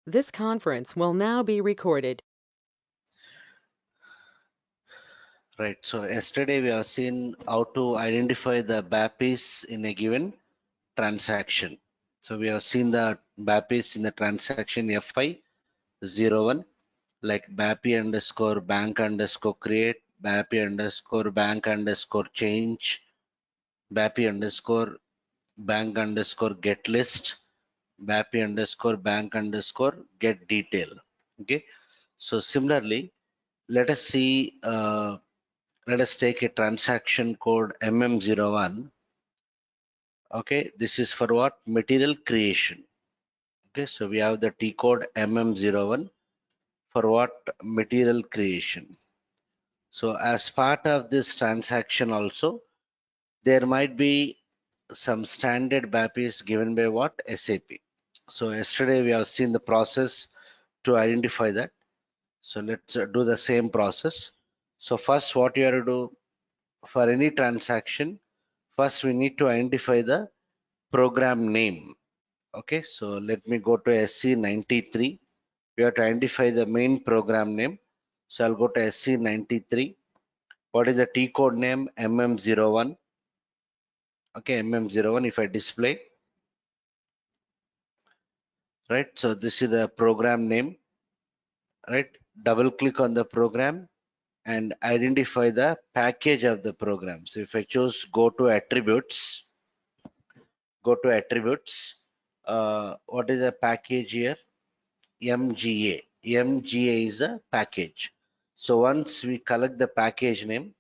This conference will now be recorded. Right. So yesterday we have seen how to identify the BAPIs in a given transaction. So we have seen the BAPIs in the transaction FI01, like BAPI underscore bank underscore create, BAPI underscore bank underscore change, BAPI underscore bank underscore get list, BAPI underscore bank underscore get detail. Okay. So similarly, let us see. Let us take a transaction code MM01. Okay, this is for what? Material creation. Okay, so we have the T code MM01 for what? Material creation. So as part of this transaction also, there might be some standard BAPIs given by what? SAP. So yesterday we have seen the process to identify that. So let's do the same process. So first what you have to do for any transaction, first we need to identify the program name. Okay, so let me go to SC93. We have to identify the main program name. So I'll go to SC93. What is the T code name? MM01. Okay, MM01. If I display, right? So this is the program name, right? Double click on the program and identify the package of the program. So if I choose go to attributes, what is the package here? MGA. MGA is a package. So once we collect the package name,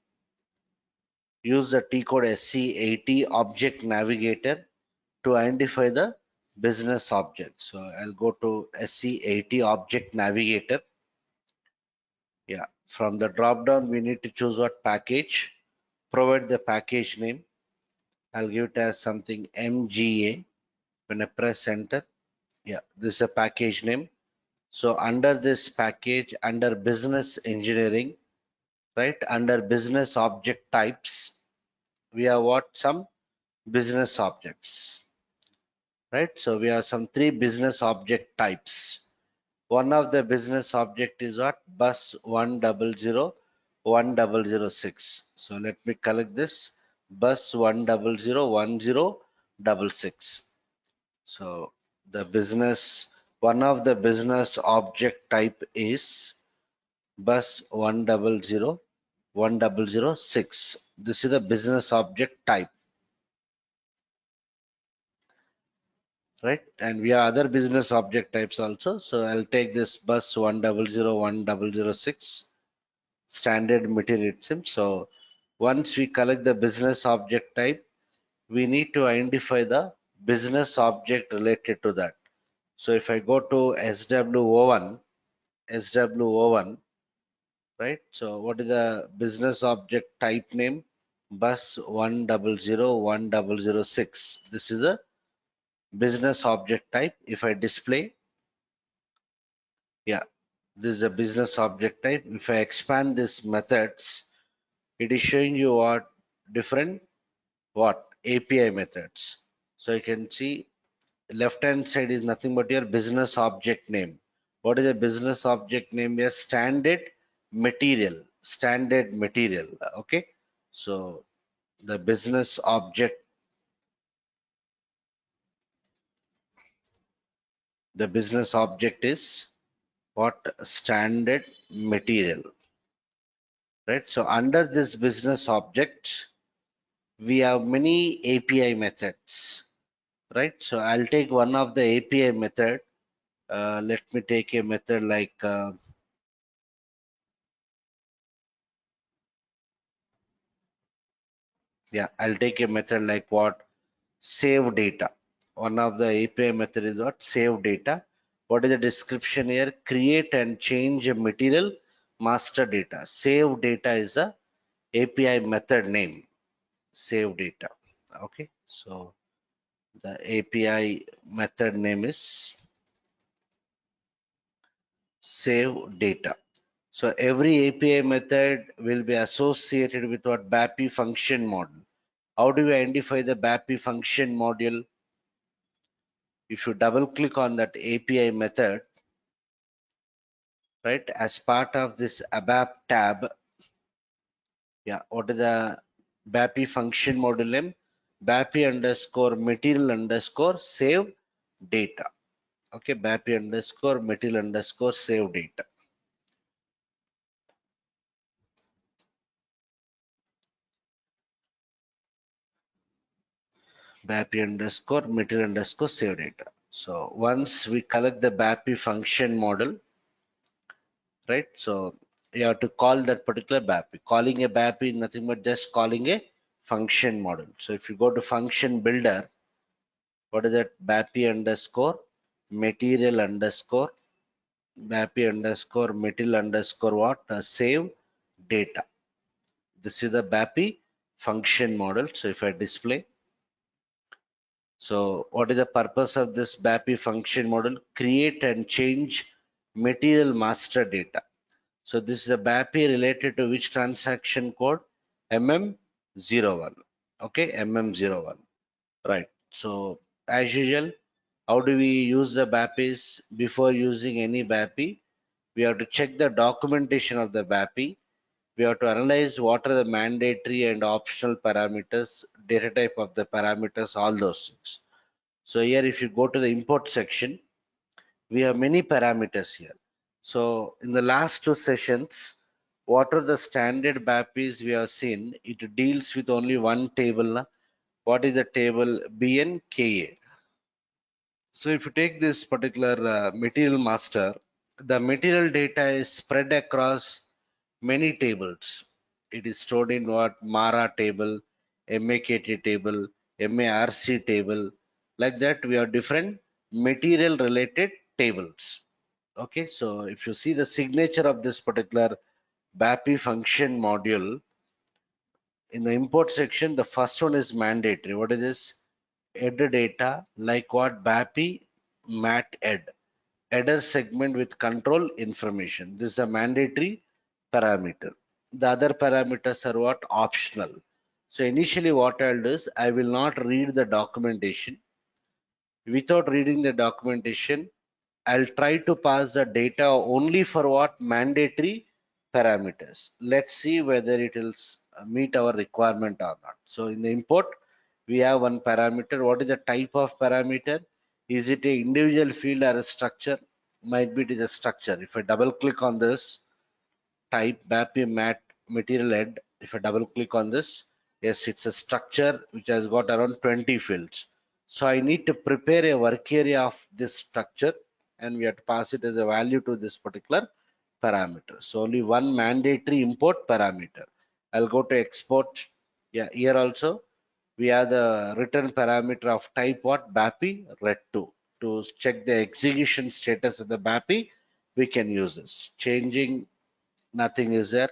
use the T code SC80 object navigator to identify the business object. So I'll go to SC80 object navigator. Yeah, from the drop down, we need to choose what package, provide the package name. I'll give it as something MGA. When I press enter, yeah, this is a package name. So under this package, under business engineering, right, under business object types, we have what? Some business objects, right? So we have some three business object types. One of the business object is what? Bus 1001006. So let me collect this. Bus 1001066. So the business, one of the business object type is bus 1001006. This is the business object type, right? And we have other business object types also. So I'll take this bus 1001006 standard material sim. So once we collect the business object type, we need to identify the business object related to that. So if I go to SW01, right? So what is the business object type name? Bus 1001006. This is a business object type. If I display, yeah, this is a business object type. If I expand this methods, it is showing you what different what API methods. So you can see left hand side is nothing but your business object name. What is a business object name? Your standard material. Standard material. Okay. So the business object, is what? Standard material. Right. So under this business object, we have many API methods. Right. So I'll take one of the API method. Let me take a method like yeah, I'll take a method like what? Save data. One of the API method is what? Save data. What is the description here? Create and change a material master data. Save data is a API method name. Save data. Okay. So the API method name is save data. So every API method will be associated with what? BAPI function model. How do we identify the BAPI function module? If you double click on that API method, right? As part of this ABAP tab, yeah, what is the BAPI function module name? BAPI underscore material underscore save data. Okay, BAPI underscore material underscore save data. BAPI underscore material underscore save data. So once we collect the BAPI function model, right? So you have to call that particular BAPI. Calling a BAPI is nothing but just calling a function model. So if you go to function builder, what is that? BAPI underscore material underscore BAPI underscore material underscore what? Save data. This is the BAPI function model. So if I display, so what is the purpose of this BAPI function model? Create and change material master data. So this is a BAPI related to which transaction code? MM01. Okay, MM01. Right. So as usual, how do we use the BAPIs? Before using any BAPI, we have to check the documentation of the BAPI. We have to analyze what are the mandatory and optional parameters, data type of the parameters, all those things. So here, if you go to the import section, we have many parameters here. So in the last two sessions, what are the standard BAPIs we have seen? It deals with only one table. What is the table? BNKA. So if you take this particular material master, the material data is spread across many tables. It is stored in what? MARA table, MAKT table, MARC table. Like that, we have different material related tables. Okay, so if you see the signature of this particular BAPI function module, in the import section, the first one is mandatory. What is this? Header data, like what? BAPI mat ed. Header segment with control information. This is a mandatory parameter. The other parameters are what? Optional. So initially what I'll do is I will not read the documentation. Without reading the documentation, I'll try to pass the data only for what? Mandatory parameters. Let's see whether it will meet our requirement or not. So in the import, we have one parameter. What is the type of parameter? Is it a individual field or a structure? Might be it is a structure. If I double click on this, type BAPI mat material head. If I double click on this, yes, it's a structure which has got around 20 fields. So I need to prepare a work area of this structure and we have to pass it as a value to this particular parameter. So only one mandatory import parameter. I'll go to export. Yeah, here also we have the return parameter of type what? BAPI ret2. To check the execution status of the BAPI, we can use this. Changing, nothing is there.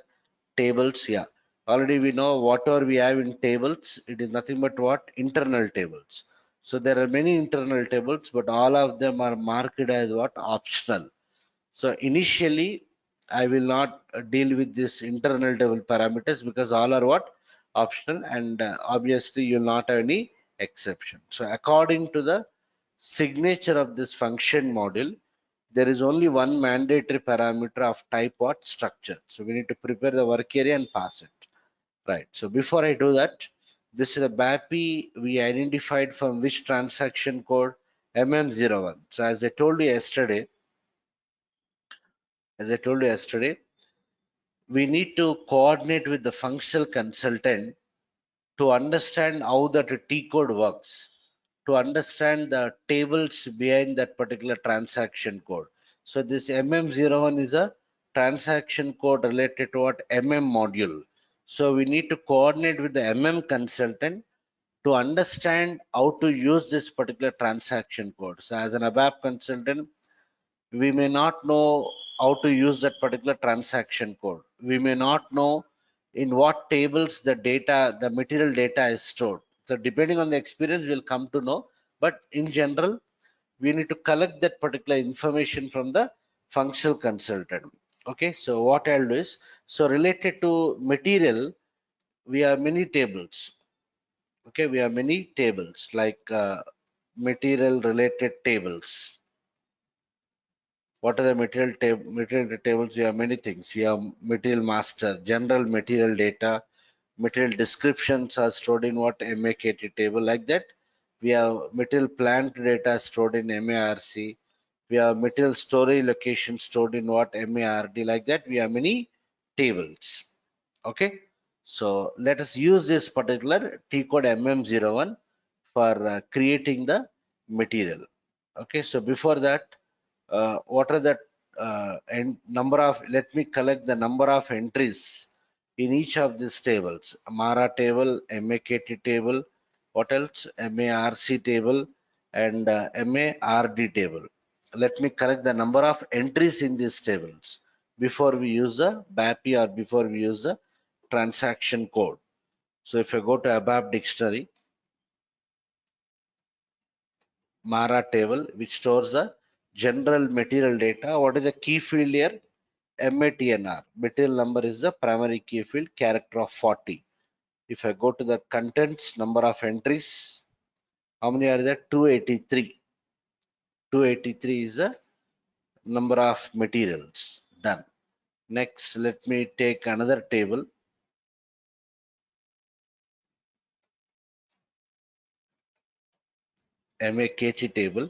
Tables, yeah, already we know whatever we have in tables, it is nothing but what? Internal tables. So there are many internal tables, but all of them are marked as what? Optional. So initially I will not deal with this internal table parameters because all are what? Optional, and obviously you'll not have any exception. So according to the signature of this function module, there is only one mandatory parameter of type what? Structure. So we need to prepare the work area and pass it. Right. So before I do that, this is a BAPI we identified from which transaction code? MM01. So as I told you yesterday, we need to coordinate with the functional consultant to understand how that T code works, to understand the tables behind that particular transaction code. So this MM01 is a transaction code related to what? MM module. So we need to coordinate with the MM consultant to understand how to use this particular transaction code. So as an ABAP consultant, we may not know how to use that particular transaction code. We may not know in what tables the data, the material data is stored. So depending on the experience, we'll come to know. But in general, we need to collect that particular information from the functional consultant. Okay, so what I'll do is, so related to material, we have many tables. Okay, we have many tables like material related tables. What are the material tables? We have many things. We have material master, general material data, material descriptions are stored in what MAKT table like that. We have material plant data stored in MARC. We have material storage location stored in what MARD like that. We have many tables. Okay. So let us use this particular T code MM01 for creating the material. Okay. So before that, what are the number of, let me collect the number of entries in each of these tables. Mara table, MAKT table, what else? MARC table and MARD table. Let me collect the number of entries in these tables before we use the BAPI or before we use the transaction code. So if I go to ABAP dictionary, Mara table, which stores the general material data. What is the key field here? MATNR. Material number is the primary key field, character of 40. If I go to the contents, number of entries, how many are there? 283. 283 is the number of materials. Done. Next, let me take another table, MAKT table,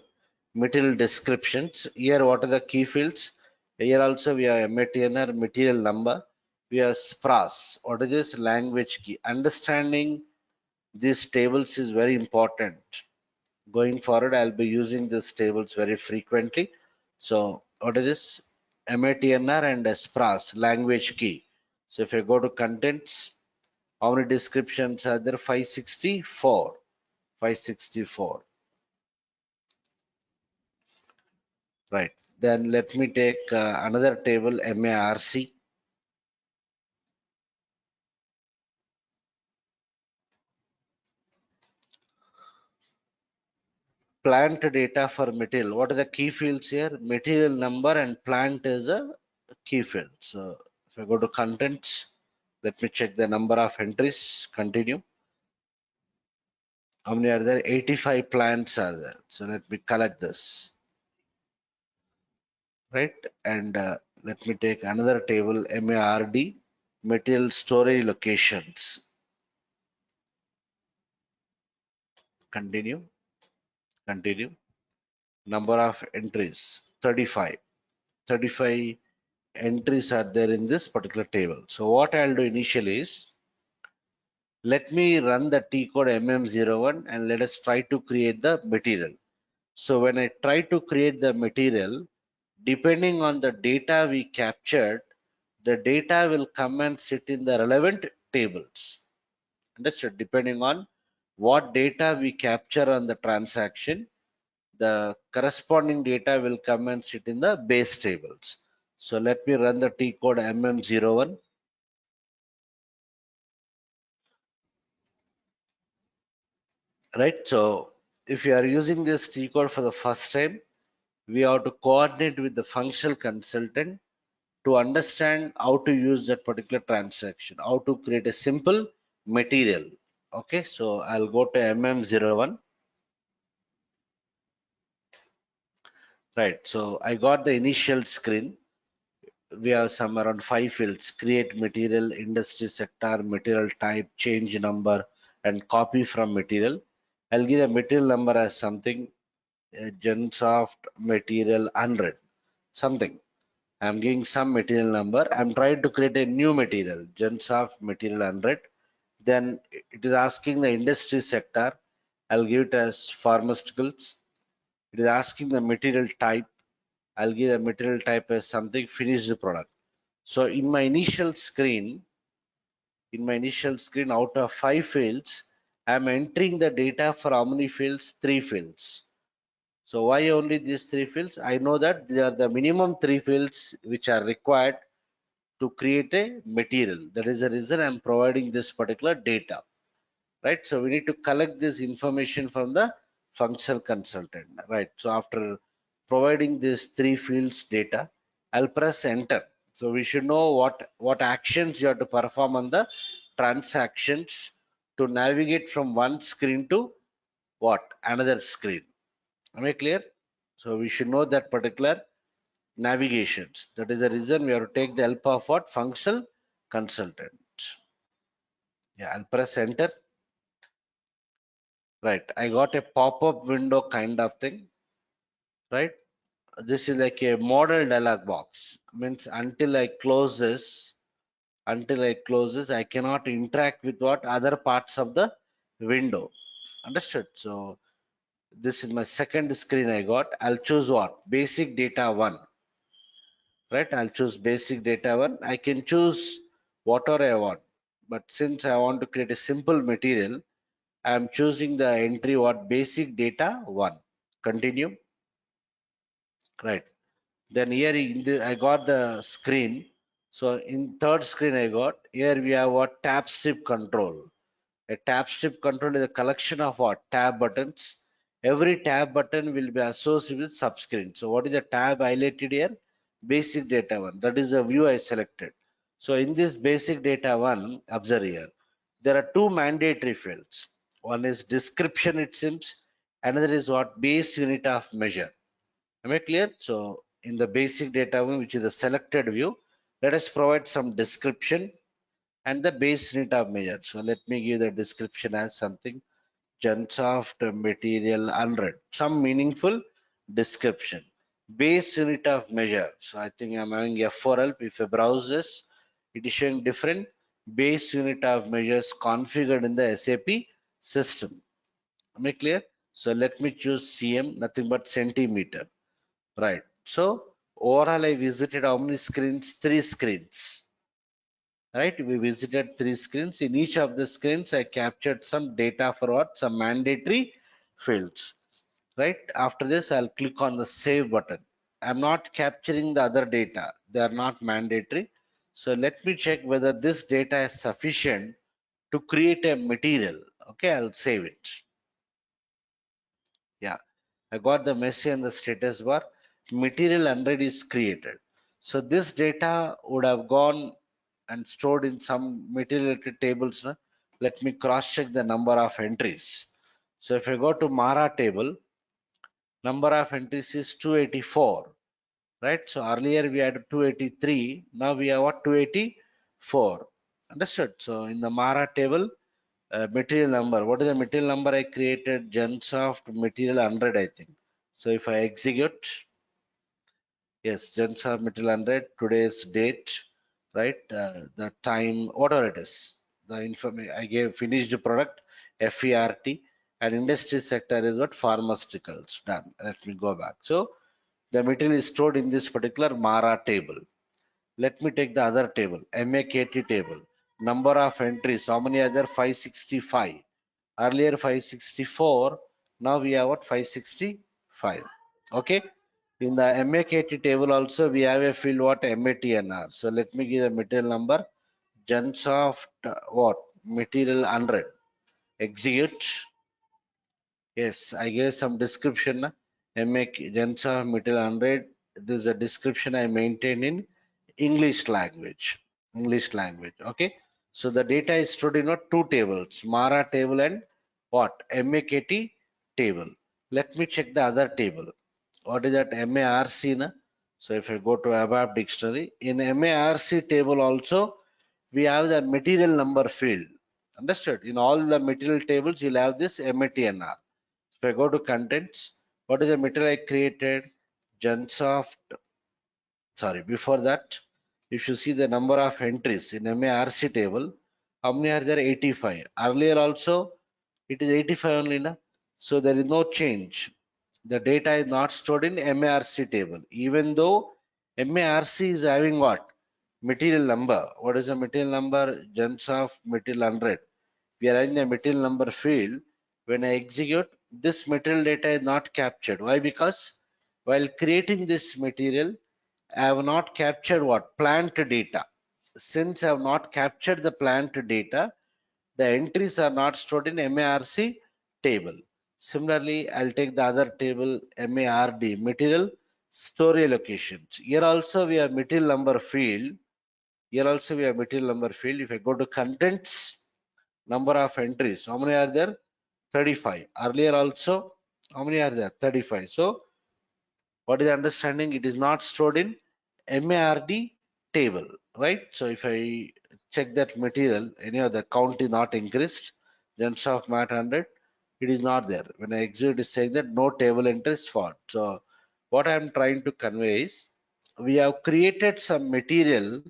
material descriptions. Here, what are the key fields? Here also we have MATNR, material number. We have SPRAS. What is this? Language key. Understanding these tables is very important. Going forward, I'll be using these tables very frequently. So what is this? MATNR and SPRAS, language key. So if I go to contents, how many descriptions are there? 564. 564. Right. Then let me take another table, MARC. Plant data for material. What are the key fields here? Material number and plant is a key field. So if I go to contents, let me check the number of entries. Continue. How many are there? 85 plants are there. So let me collect this. Right. And let me take another table, MARD, material storage locations. Continue. Continue. Number of entries, 35. 35 entries are there in this particular table. So what I'll do initially is, let me run the T code MM01 and let us try to create the material. So when I try to create the material, depending on the data we captured, the data will come and sit in the relevant tables. Understood? Depending on what data we capture on the transaction, the corresponding data will come and sit in the base tables. So let me run the T code MM01. Right. So if you are using this T code for the first time, we have to coordinate with the functional consultant to understand how to use that particular transaction, how to create a simple material. Okay. So I'll go to MM01. Right. So I got the initial screen. We have some around 5 fields: create material, industry sector, material type, change number, and copy from material. I'll give the material number as something, Gensoft material 100, something. I'm giving some material number. I'm trying to create a new material, Gensoft material 100. Then it is asking the industry sector. I'll give it as pharmaceuticals. It is asking the material type. I'll give the material type as something finished product. So in my initial screen, out of 5 fields, I'm entering the data for how many fields? 3 fields. So why only these 3 fields? I know that they are the minimum 3 fields which are required to create a material. That is the reason I'm providing this particular data. Right. So we need to collect this information from the functional consultant. Right. So after providing these 3 fields data, I'll press enter. So we should know what actions you have to perform on the transactions to navigate from one screen to what? Another screen. Am I clear? So we should know that particular navigations. That is the reason we have to take the help of what? Functional consultant. Yeah, I'll press enter. Right. I got a pop-up window kind of thing. Right. This is like a model dialog box. Means until I close this, I cannot interact with what other parts of the window. Understood? So this is my second screen I got. I'll choose what? Basic data one. Right? I'll choose basic data one. I can choose whatever I want. But since I want to create a simple material, I'm choosing the entry what? Basic data one. Continue. Right. Then here in the, I got the screen. So in third screen I got, here we have what? Tab strip control. A tab strip control is a collection of what? Tab buttons. Every tab button will be associated with subscreen. So what is the tab highlighted here? Basic data one. That is the view I selected. So in this basic data one, observe here, there are two mandatory fields. One is description, it seems. Another is what? Base unit of measure. Am I clear? So in the basic data one, which is the selected view, let us provide some description and the base unit of measure. So let me give the description as something Gensoft material 100. Some meaningful description. Base unit of measure. So I think I'm having F4 help. If I browse this, it is showing different base unit of measures configured in the SAP system. Am I clear? So let me choose CM, nothing but centimeter. Right. So overall, I visited how many screens? Three screens. Right. We visited three screens. In each of the screens, I captured some data for what? Some mandatory fields. Right. After this, I'll click on the save button. I'm not capturing the other data. They are not mandatory. So let me check whether this data is sufficient to create a material. Okay, I'll save it. Yeah. I got the message and the status bar. Material 100 is created. So this data would have gone and stored in some material related tables. No? Let me cross check the number of entries. So if I go to Mara table, number of entries is 284. Right? So earlier we had 283. Now we have what? 284. Understood? So in the Mara table, material number. What is the material number I created? Gensoft material 100, I think. So if I execute, yes, Gensoft material 100, today's date, right? The time, whatever it is. The information I gave finished product, FERT, and industry sector is what? Pharmaceuticals. Done. Let me go back. So the material is stored in this particular Mara table. Let me take the other table, MAKT table. Number of entries. How many are there? 565. Earlier 564, now we have what? 565. Okay. In the MAKT table also we have a field what? MATNR. So let me give a material number. Gensoft what? Material 100. Execute. Yes, I gave some description. MAK Gensoft Material 100. This is a description I maintain in English language. English language. Okay. So the data is stored in what? Two tables, Mara table and what? MAKT table. Let me check the other table. What is that? MARC? Na? So if I go to ABAP dictionary, in MARC table also, we have the material number field. Understood? In all the material tables, you'll have this MATNR. If I go to contents, what is the material I created? Gensoft, sorry, before that, if you see the number of entries in MARC table, how many are there? 85. Earlier also, it is 85 only, na? So there is no change. The data is not stored in MARC table, even though MARC is having what? Material number. What is the material number? Gensoft material 100. We are in the material number field. When I execute, this material data is not captured. Why? Because while creating this material, I have not captured what? Plant data. Since I have not captured the plant data, the entries are not stored in MARC table. Similarly, I'll take the other table, MARD, material story locations. Here also we have material number field. Here also we have material number field. If I go to contents, number of entries, how many are there? 35. Earlier also, how many are there? 35. So What is the understanding? It is not stored in MARD table, right? So if I check that material, any of the count is not increased, gens of mat 100, it is not there. When I exit, it is saying that no table entry is found. So what I am trying to convey is we have created some material.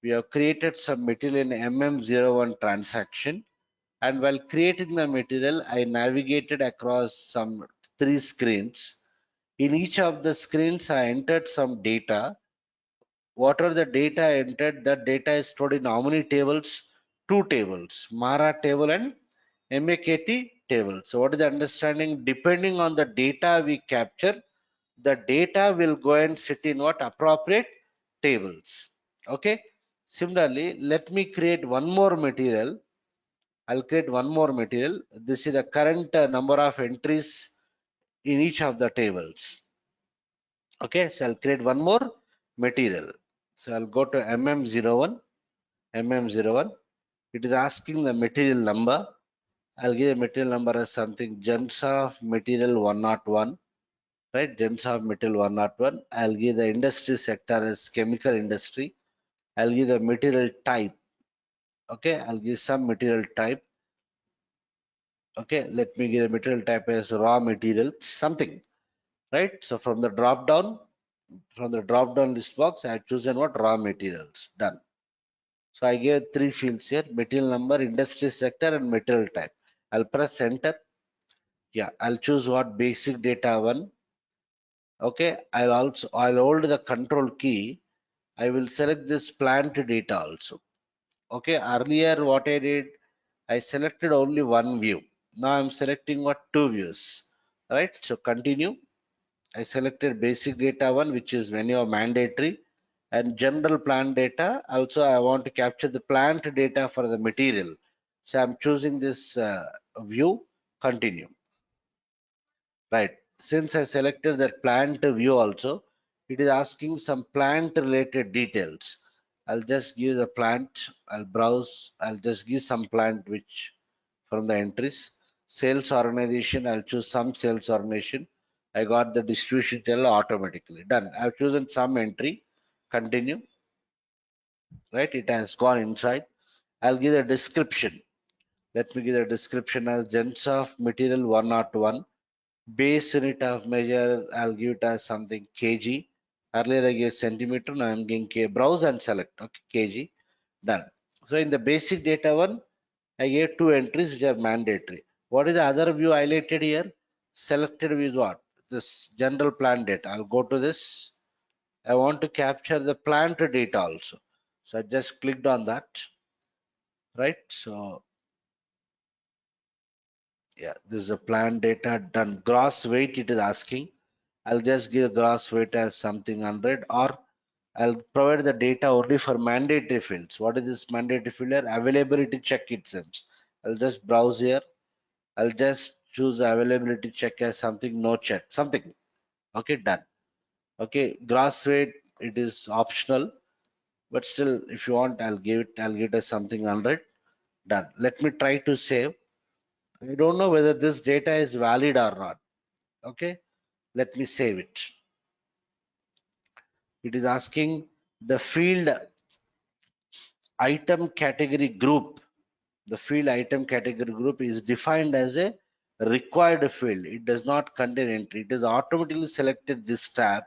We have created some material in MM01 transaction, and while creating the material, I navigated across some 3 screens. In each of the screens, I entered some data. Whatever the data I entered, that data is stored in how many tables? 2 tables, Mara table and MAKT table. So what is the understanding? Depending on the data we capture, the data will go and sit in what appropriate tables. Okay. Similarly, let me create one more material. I'll create one more material. This is the current number of entries in each of the tables. Okay, so I'll create one more material. So I'll go to MM01, MM01. It is asking the material number. I'll give the material number as something gens of material 101, right? Gens of material 101. I'll give the industry sector as chemical industry. I'll give the material type. Okay, I'll give some material type. Okay, let me give the material type as raw material, something, right? So from the drop down list box, I have chosen what raw materials. Done. So I gave 3 fields here: material number, industry sector, and material type. I'll press enter. Yeah, I'll choose what basic data one. Okay, I'll hold the control key. I will select this plant data also. Okay, earlier what I did, I selected only one view. Now I'm selecting what 2 views, right? So continue. I selected basic data one, which is when you are mandatory, and general plant data. Also, I want to capture the plant data for the material. So I'm choosing this view, continue. Right. Since I selected that plant view also, it is asking some plant related details. I'll just give the plant, I'll browse, I'll just give some plant which from the entries. Sales organization, I'll choose some sales organization. I got the distribution channel automatically. Done. I've chosen some entry. Continue. Right. It has gone inside. I'll give the description. Let me give the description as gens of material 101. Base unit of measure, I'll give it as something kg. Earlier I gave centimeter, now I'm giving k. Browse and select. Okay, kg. Done. So in the basic data one, I gave 2 entries which are mandatory. What is the other view highlighted here? Selected with what? This general plant data. I'll go to this. I want to capture the plant data also. So I just clicked on that. Right. So yeah, this is a plant data done. Gross weight it is asking. I'll just give gross weight as something 100, or I'll provide the data only for mandatory fields. What is this mandatory field here? Availability check it seems. I'll just browse here. I'll just choose availability check as something no check, something. Okay, done. Okay, gross weight, it is optional, but still if you want, I'll give it as something 100. Done. Let me try to save. I don't know whether this data is valid or not. Okay, let me save it. It is asking the field item category group. The field item category group is defined as a required field. It does not contain entry. It is automatically selected this tab,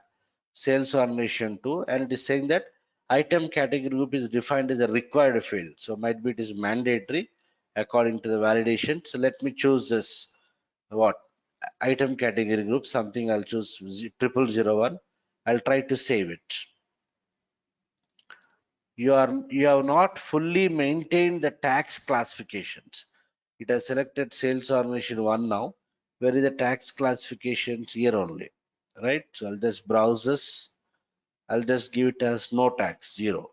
sales organization 2, and it is saying that item category group is defined as a required field. So might be it is mandatory according to the validation. So let me choose this what item category group, something I'll choose 0001. I'll try to save it. You have not fully maintained the tax classifications. It has selected sales organization 1 now. Where is the tax classifications? Here only, right? So I'll just browse this. I'll just give it as no tax, 0.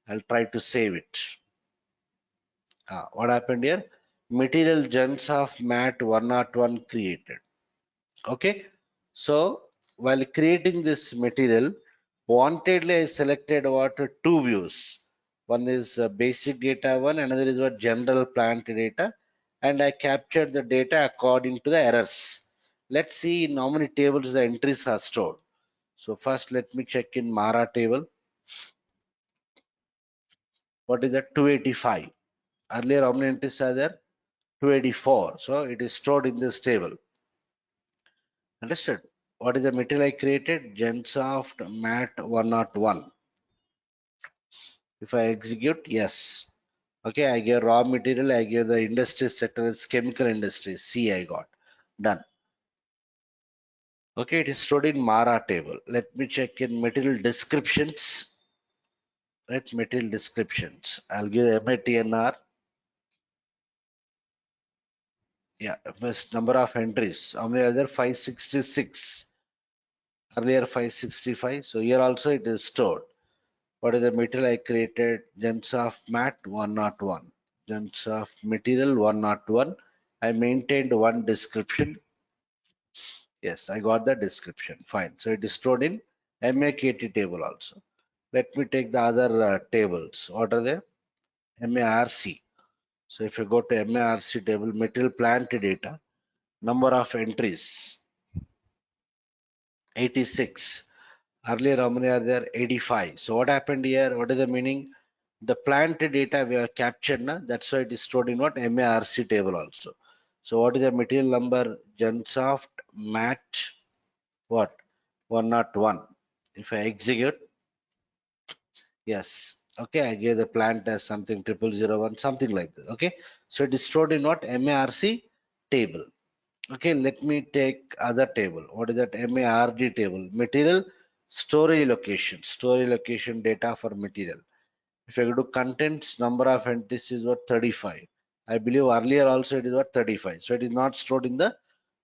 I'll try to save it. What happened here? Material gens of mat 101 created. Okay, so while creating this material, wantedly I selected what 2 views. One is basic data one, another is what general plant data, and I captured the data according to the errors. Let's see in how many tables the entries are stored. So first let me check in Mara table. What is that? 285. Earlier how many entries are there? 284. So it is stored in this table. Understood? What is the material I created? Gensoft mat 101. If I execute, yes. Okay, I gave raw material, I gave the industry sector as chemical industry. C I got. Done. Okay, it is stored in Mara table. Let me check in material descriptions. Right, material descriptions. I'll give the MATNR. Yeah, first number of entries. How many are there? 566. Earlier 565. So here also it is stored. What is the material I created? Gensoft mat 101. Gensoft material 101. I maintained one description. Yes, I got the description. Fine. So it is stored in MAKT table also. Let me take the other tables. What are they? MARC. So if you go to MARC table, material plant data, number of entries, 86. Earlier, how many are there? 85. So what happened here? What is the meaning? The plant data we have captured, na? That's why it is stored in what? MARC table also. So what is the material number? Gensoft mat what? 101. If I execute, yes. Okay, I gave the plant as something 0001, something like that. Okay, so it is stored in what? MARC table. Okay, let me take other table. What is that? MARD table. Material storage location data for material. If I go to contents, number of entries is what? 35. I believe earlier also it is what? 35. So it is not stored in the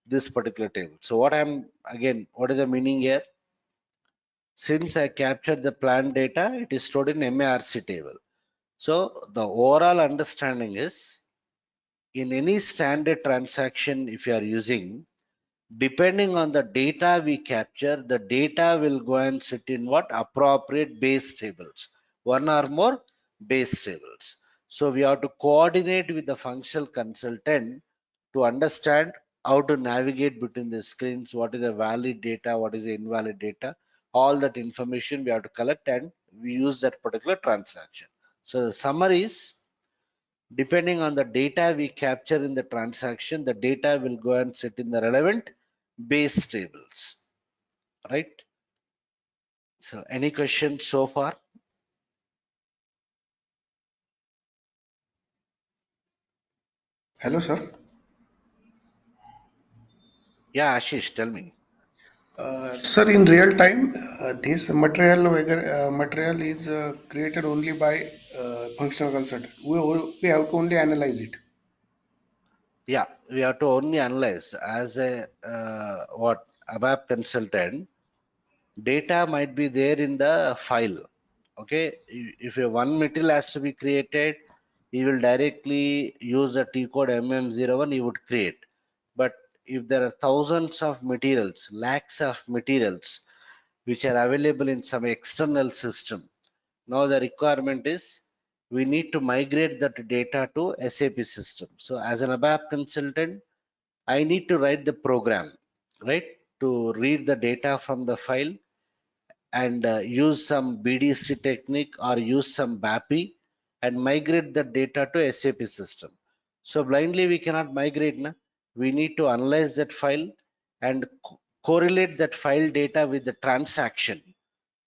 this particular table. So what I'm again, what is the meaning here? Since I captured the plant data, it is stored in MARC table. So the overall understanding is in any standard transaction, if you are using, depending on the data we capture, the data will go and sit in what? Appropriate base tables, one or more base tables. So we have to coordinate with the functional consultant to understand how to navigate between the screens, what is the valid data, what is the invalid data, all that information we have to collect and we use that particular transaction. So the summary is, depending on the data we capture in the transaction, the data will go and sit in the relevant base tables, right? So any questions so far? Hello, sir. Yeah, Ashish, tell me. Sir, in real time, this material is created only by functional consultant. We have to only analyze it. Yeah, we have to only analyze as a what ABAP consultant. Data might be there in the file. Okay, if a one material has to be created, he will directly use the T code MM01 he would create. But if there are thousands of materials, lakhs of materials which are available in some external system, now the requirement is we need to migrate that data to SAP system. So as an ABAP consultant, I need to write the program, right, to read the data from the file and use some BDC technique or use some BAPI and migrate the data to SAP system. So blindly we cannot migrate. Na? We need to analyze that file and correlate that file data with the transaction.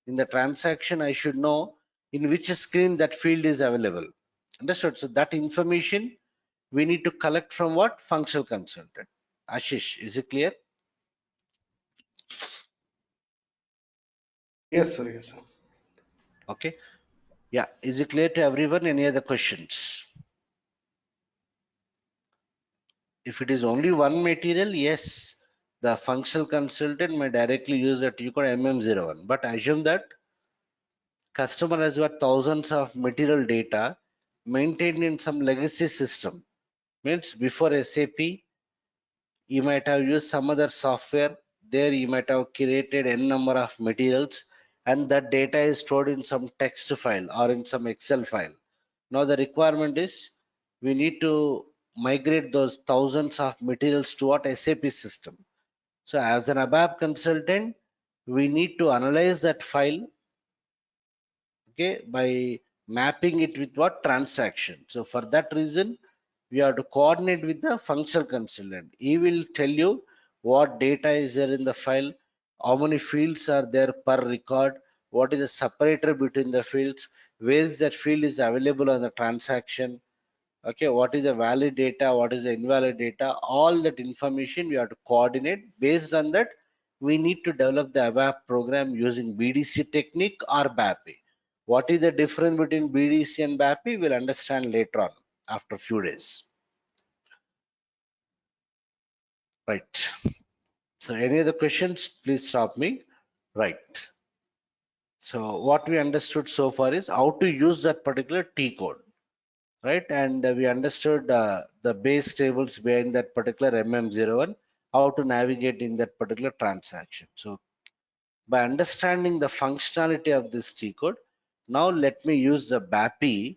In the transaction, I should know in which screen that field is available. Understood? So that information we need to collect from what? Functional consultant. Ashish, is it clear? Yes, sir. Yes, sir. Okay. Yeah. Is it clear to everyone? Any other questions? If it is only one material, yes, the functional consultant may directly use that you code MM01. But assume that customer has got thousands of material data maintained in some legacy system. Means before SAP, you might have used some other software. There you might have created n number of materials and that data is stored in some text file or in some Excel file. Now the requirement is we need to migrate those thousands of materials to what? SAP system. So as an ABAP consultant, we need to analyze that file, okay, by mapping it with what transaction. So for that reason, we have to coordinate with the functional consultant. He will tell you what data is there in the file, how many fields are there per record, what is the separator between the fields, where is that field is available on the transaction, okay, what is the valid data, what is the invalid data. All that information we have to coordinate. Based on that, we need to develop the ABAP program using BDC technique or BAPI. What is the difference between BDC and BAPI, we'll understand later on after a few days. Right. So any other questions, please stop me. Right. So what we understood so far is how to use that particular T code. Right, and we understood the base tables behind that particular MM01, how to navigate in that particular transaction. So by understanding the functionality of this T code, now let me use the BAPI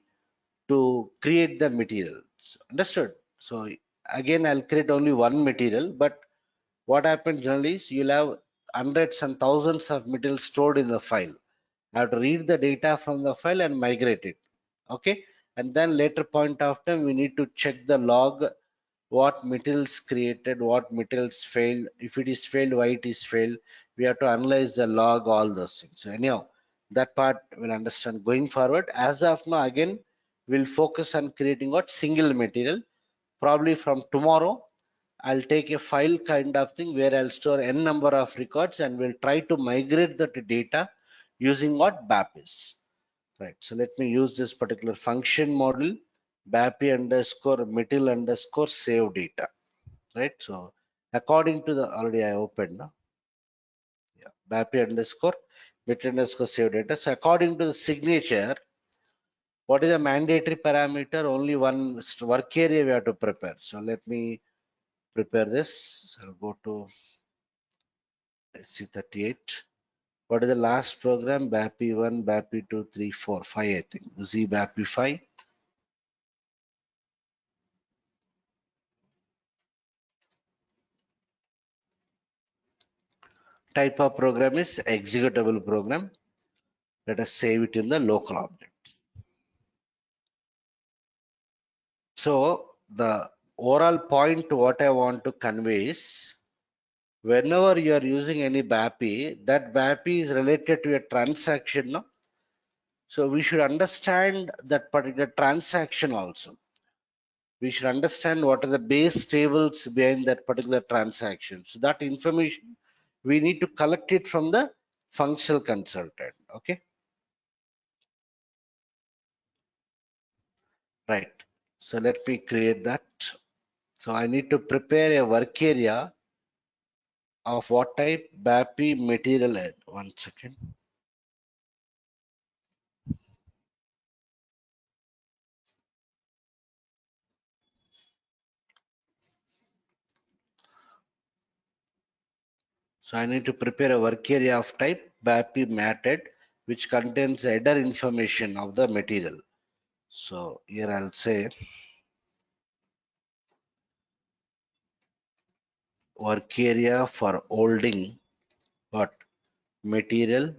to create the materials. Understood? So again, I'll create only one material, but what happens generally is you'll have hundreds and thousands of materials stored in the file. I have to read the data from the file and migrate it. Okay, and then later point of time we need to check the log, what materials created, what materials failed, if it is failed, why it is failed. We have to analyze the log, all those things. So anyhow, that part we'll understand going forward. As of now, again, we'll focus on creating what single material. Probably from tomorrow, I'll take a file kind of thing where I'll store n number of records and we'll try to migrate that data using what BAPIS. Right. So let me use this particular function model, BAPI underscore material underscore save data. Right. So according to the already I opened now. Yeah, BAPI underscore material underscore save data. So according to the signature, what is the mandatory parameter? Only one work area we have to prepare. So let me prepare this. So go to C38. What is the last program? BAPI 1, BAPI 2, 3, 4, 5, I think. Z BAPI 5. Type of program is executable program. Let us save it in the local object. So the overall point what I want to convey is whenever you are using any BAPI, that BAPI is related to a transaction. No? So we should understand that particular transaction also. We should understand what are the base tables behind that particular transaction. So that information we need to collect it from the functional consultant. Okay. Right. So let me create that. So I need to prepare a work area of what type? BAPI material head. 1 second. So I need to prepare a work area of type BAPI mat head, which contains header information of the material. So here I'll say work area for holding what? Material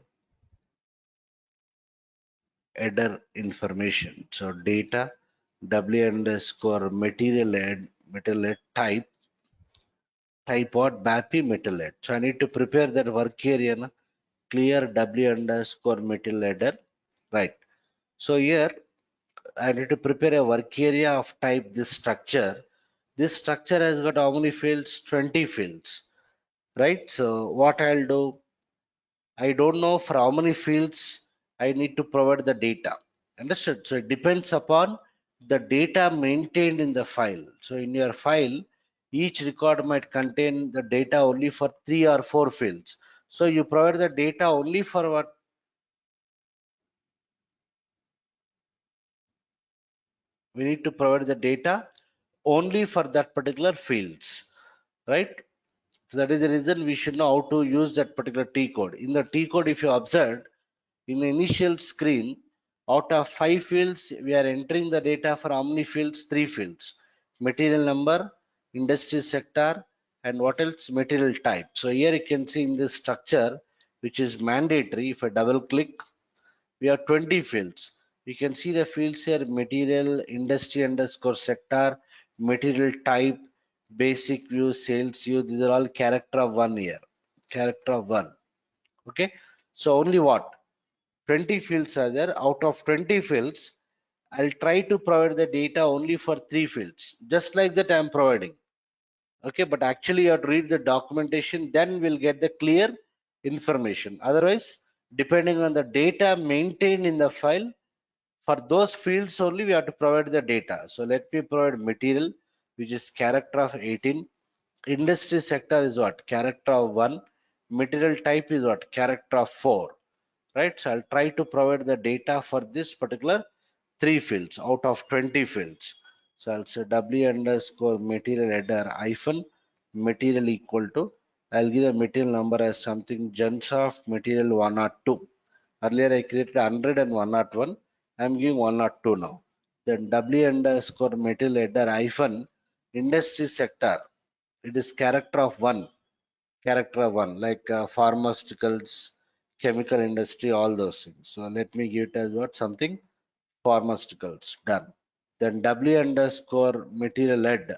header information. So data W underscore material head type what? BAPI material head. So I need to prepare that work area. Na? Clear W underscore material header. Right. So here I need to prepare a work area of type this structure. This structure has got how many fields? 20 fields. Right. So what I'll do? I don't know for how many fields I need to provide the data. Understood? So it depends upon the data maintained in the file. So in your file, each record might contain the data only for 3 or 4 fields. So you provide the data only for what? We need to provide the data only for that particular fields, right? So that is the reason we should know how to use that particular T code. In the T code, if you observe, in the initial screen, out of 5 fields, we are entering the data for how many fields? 3 fields. Material number, industry sector, and what else? Material type. So here you can see in this structure, which is mandatory. If I double click, we have 20 fields. You can see the fields here: material, industry underscore sector, material type, basic view, sales view. These are all character of one here. Character of one. Okay. So only what? 20 fields are there. Out of 20 fields, I'll try to provide the data only for 3 fields. Just like that I'm providing. Okay, but actually you have to read the documentation, then we'll get the clear information. Otherwise, depending on the data maintained in the file, for those fields only we have to provide the data. So let me provide material, which is character of 18. Industry sector is what? Character of 1. Material type is what? Character of 4. Right? So I'll try to provide the data for this particular 3 fields out of 20 fields. So I'll say W underscore material header hyphen material equal to, I'll give the material number as something gens of material 102. Earlier I created 100 and 101. I'm giving 102 now. Then W underscore material header hyphen industry sector. It is character of one, like pharmaceuticals, chemical industry, all those things. So let me give it as what? Something pharmaceuticals. Done. Then W underscore material head.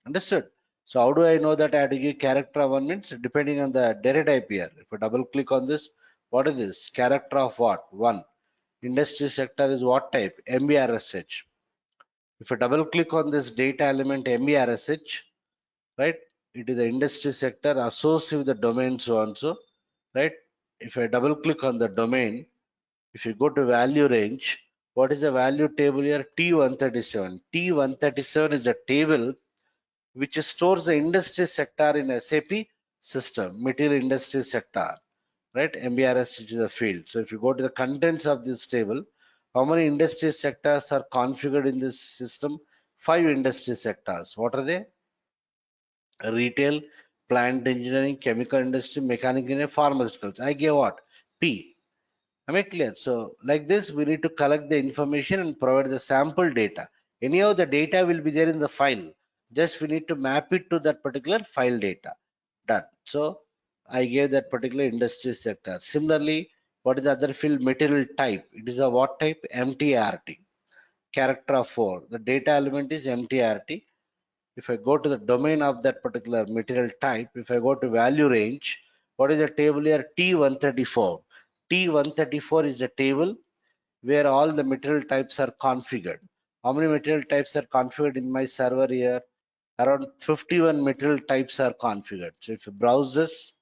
Understood? So how do I know that I have to give character of one? Means depending on the data type here. If I double click on this, what is this? Character of what? One. Industry sector is what type? MBRSH. If I double click on this data element MBRSH, right? It is the industry sector associated with the domain so and so, right? If I double click on the domain, if you go to value range, what is the value table here? T137. T137 is the table which stores the industry sector in SAP system, material industry sector, right? MBRS, which is a field. So if you go to the contents of this table, how many industry sectors are configured in this system? 5 industry sectors. What are they? Retail, plant engineering, chemical industry, mechanical engineering, pharmaceuticals. I gave what? P. Am I clear? So like this, we need to collect the information and provide the sample data. Anyhow, the data will be there in the file. Just we need to map it to that particular file data. Done. So I gave that particular industry sector. Similarly, what is the other field? Material type. It is a what type? MTRT. Character of 4. The data element is MTRT. If I go to the domain of that particular material type, if I go to value range, what is the table here? T134. T134 is the table where all the material types are configured. How many material types are configured in my server here? Around 51 material types are configured. So if you browse this,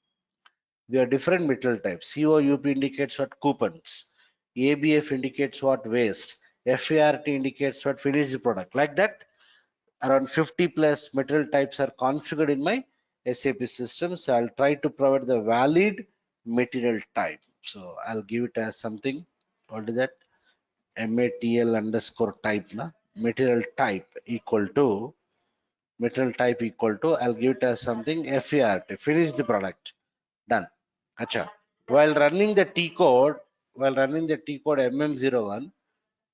we have different material types. COUP indicates what? Coupons. ABF indicates what? Waste. FART indicates what? Finished product. Like that, around 50 plus material types are configured in my SAP system. So I'll try to provide the valid material type. So I'll give it as something. What is that? MATL underscore type. Na? Material type equal to I'll give it as something FART. Finish the product. Done. Acha. While running the T code MM01,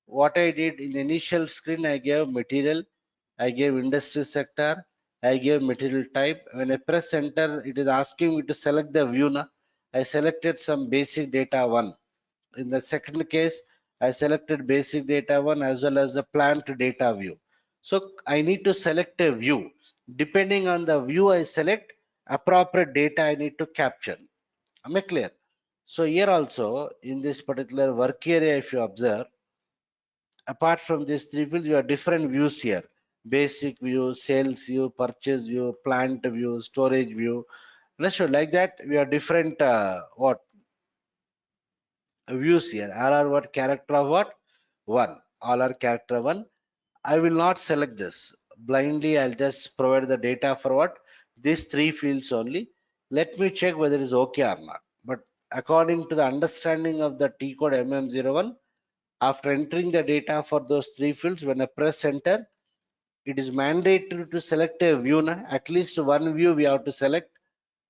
what I did in the initial screen, I gave material, I gave industry sector, I gave material type. When I press enter, it is asking me to select the view. Na? I selected some basic data one. In the second case, I selected basic data one as well as the plant data view. So I need to select a view. Depending on the view I select, appropriate data I need to capture. Am I clear? So here also in this particular work area, if you observe, apart from these 3 fields, you have different views here: basic view, sales view, purchase view, plant view, storage view. Let's show like that. We have different what views here. All are what? Character of what? One. All are character one. I will not select this blindly. I'll just provide the data for what? These 3 fields only. Let me check whether it is okay or not. But according to the understanding of the T code MM01, after entering the data for those 3 fields, when I press enter, it is mandatory to select a view. Na? At least one view we have to select.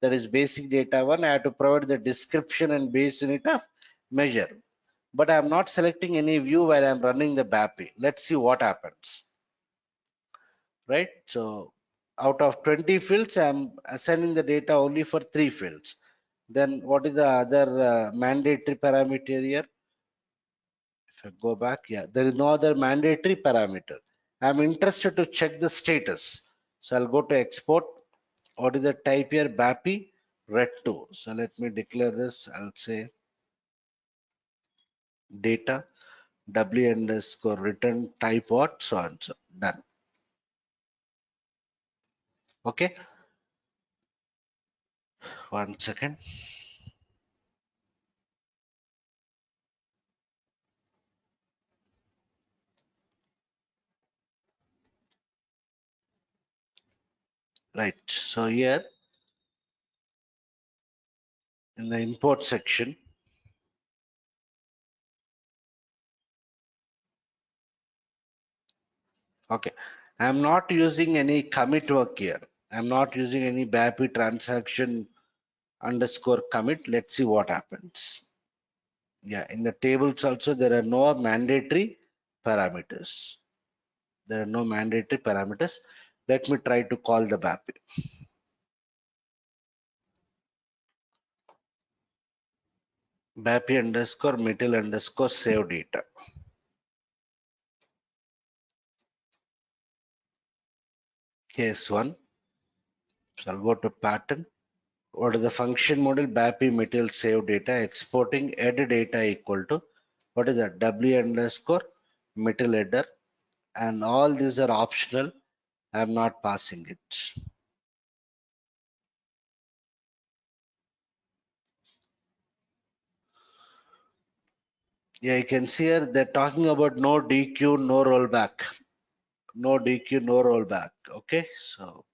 That is basic data one. I have to provide the description and base unit of measure. But I am not selecting any view while I am running the BAPI. Let's see what happens. Right? So out of 20 fields, I'm assigning the data only for 3 fields. Then what is the other mandatory parameter here? If I go back, yeah, there is no other mandatory parameter. I'm interested to check the status. So I'll go to export. What is the type here? BAPI ret2. So let me declare this. I'll say data w underscore return type what, so on, so done. Okay, 1 second. Right, so here in the import section, okay, I'm not using any commit work here. I'm not using any BAPI transaction underscore commit. Let's see what happens. Yeah, in the tables also there are no mandatory parameters. There are no mandatory parameters. Let me try to call the BAPI. BAPI underscore material underscore save data. Case 1. So I'll go to pattern. What is the function model? BAPI material save data exporting add data equal to what is that? W underscore material header, and all these are optional. I'm not passing it. Yeah, you can see here they're talking about no DQ, no rollback. No DQ, no rollback. Okay, so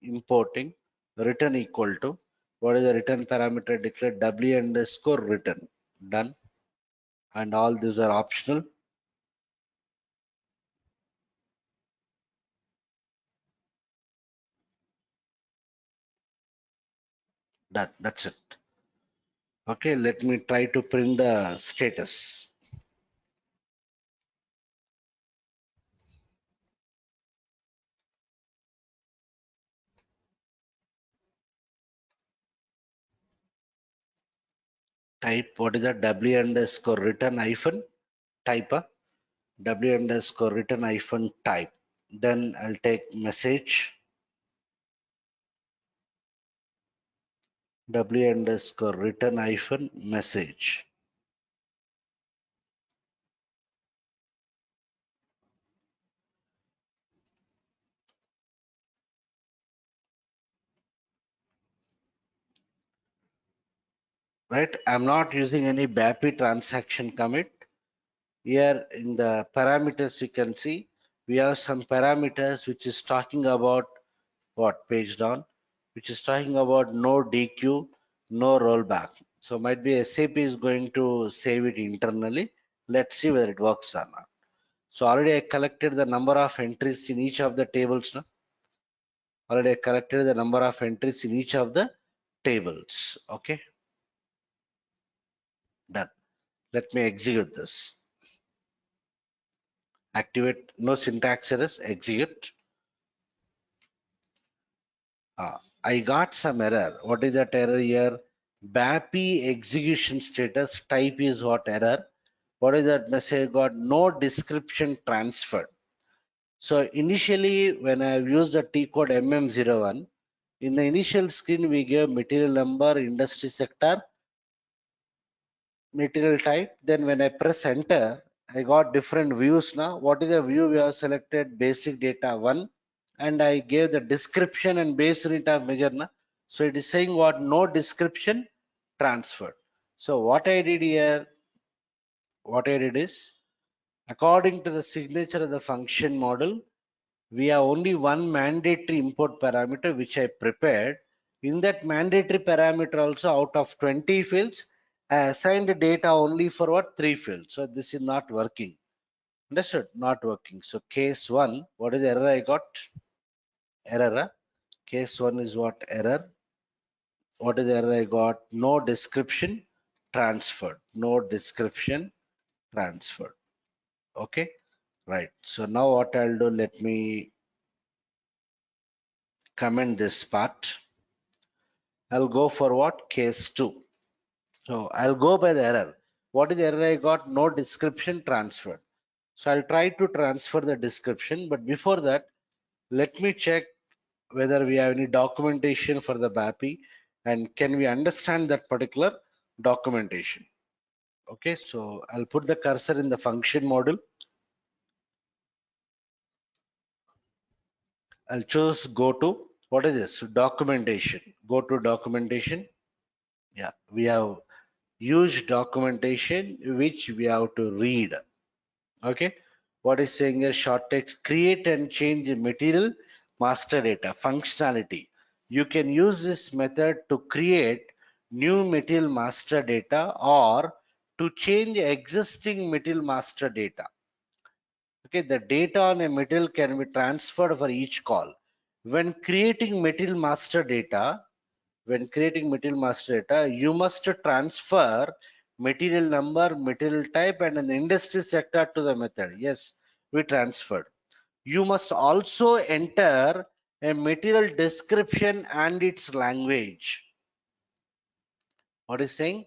importing return equal to what is the return parameter declared? W underscore return. Done. And all these are optional. Done. That's it. Okay, let me try to print the status. Type what is that? W underscore return hyphen type a W underscore return hyphen type. Then I'll take message W underscore return hyphen message. Right? I'm not using any BAPI transaction commit. Here in the parameters you can see we have some parameters which is talking about what page down, which is talking about no DQ, no rollback. So might be SAP is going to save it internally. Let's see whether it works or not. So already I collected the number of entries in each of the tables now. Already I collected the number of entries in each of the tables. Okay, done. Let me execute this. Activate, no syntax errors, execute. I got some error. What is that error here? BAPI execution status type is what error. What is that message? Got no description transferred. So initially, when I used the T code MM01, in the initial screen we gave material number, industry sector, material type. Then when I press enter, I got different views now. What is the view we have selected? Basic data 1, and I gave the description and base unit of measure now. So it is saying what no description transferred. So what I did here, what I did is according to the signature of the function model, we have only one mandatory import parameter which I prepared. In that mandatory parameter also out of 20 fields, I assigned the data only for what 3 fields. So this is not working. Understood? Not working. So case 1, what is the error I got? Error. Case 1 is what error? What is the error I got? No description transferred. No description transferred. Okay. Right. So now what I'll do, let me comment this part. I'll go for what? Case 2. So I'll go by the error. What is the error I got? No description transferred. So I'll try to transfer the description, but before that, let me check whether we have any documentation for the BAPI and can we understand that particular documentation. Okay, so I'll put the cursor in the function module. I'll choose go to, what is this? Documentation. Go to documentation. Yeah, we have huge documentation which we have to read. Okay, what is saying here? Short text: create and change material master data functionality. You can use this method to create new material master data or to change existing material master data. Okay, the data on a material can be transferred for each call. When creating material master data, you must transfer material number, material type, and an industry sector to the method. Yes, we transferred. You must also enter a material description and its language. What is saying?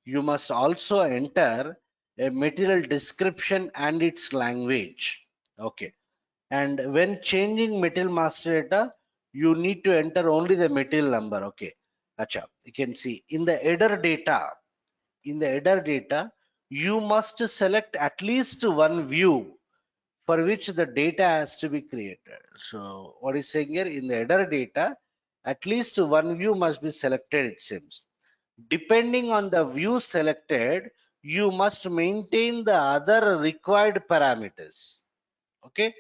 You must also enter a material description and its language. Okay. And when changing material master data, you need to enter only the material number. Okay. Acha, you can see in the header data, you must select at least one view for which the data has to be created. So what is saying here? In the header data, at least one view must be selected, it seems. Depending on the view selected, you must maintain the other required parameters. Okay,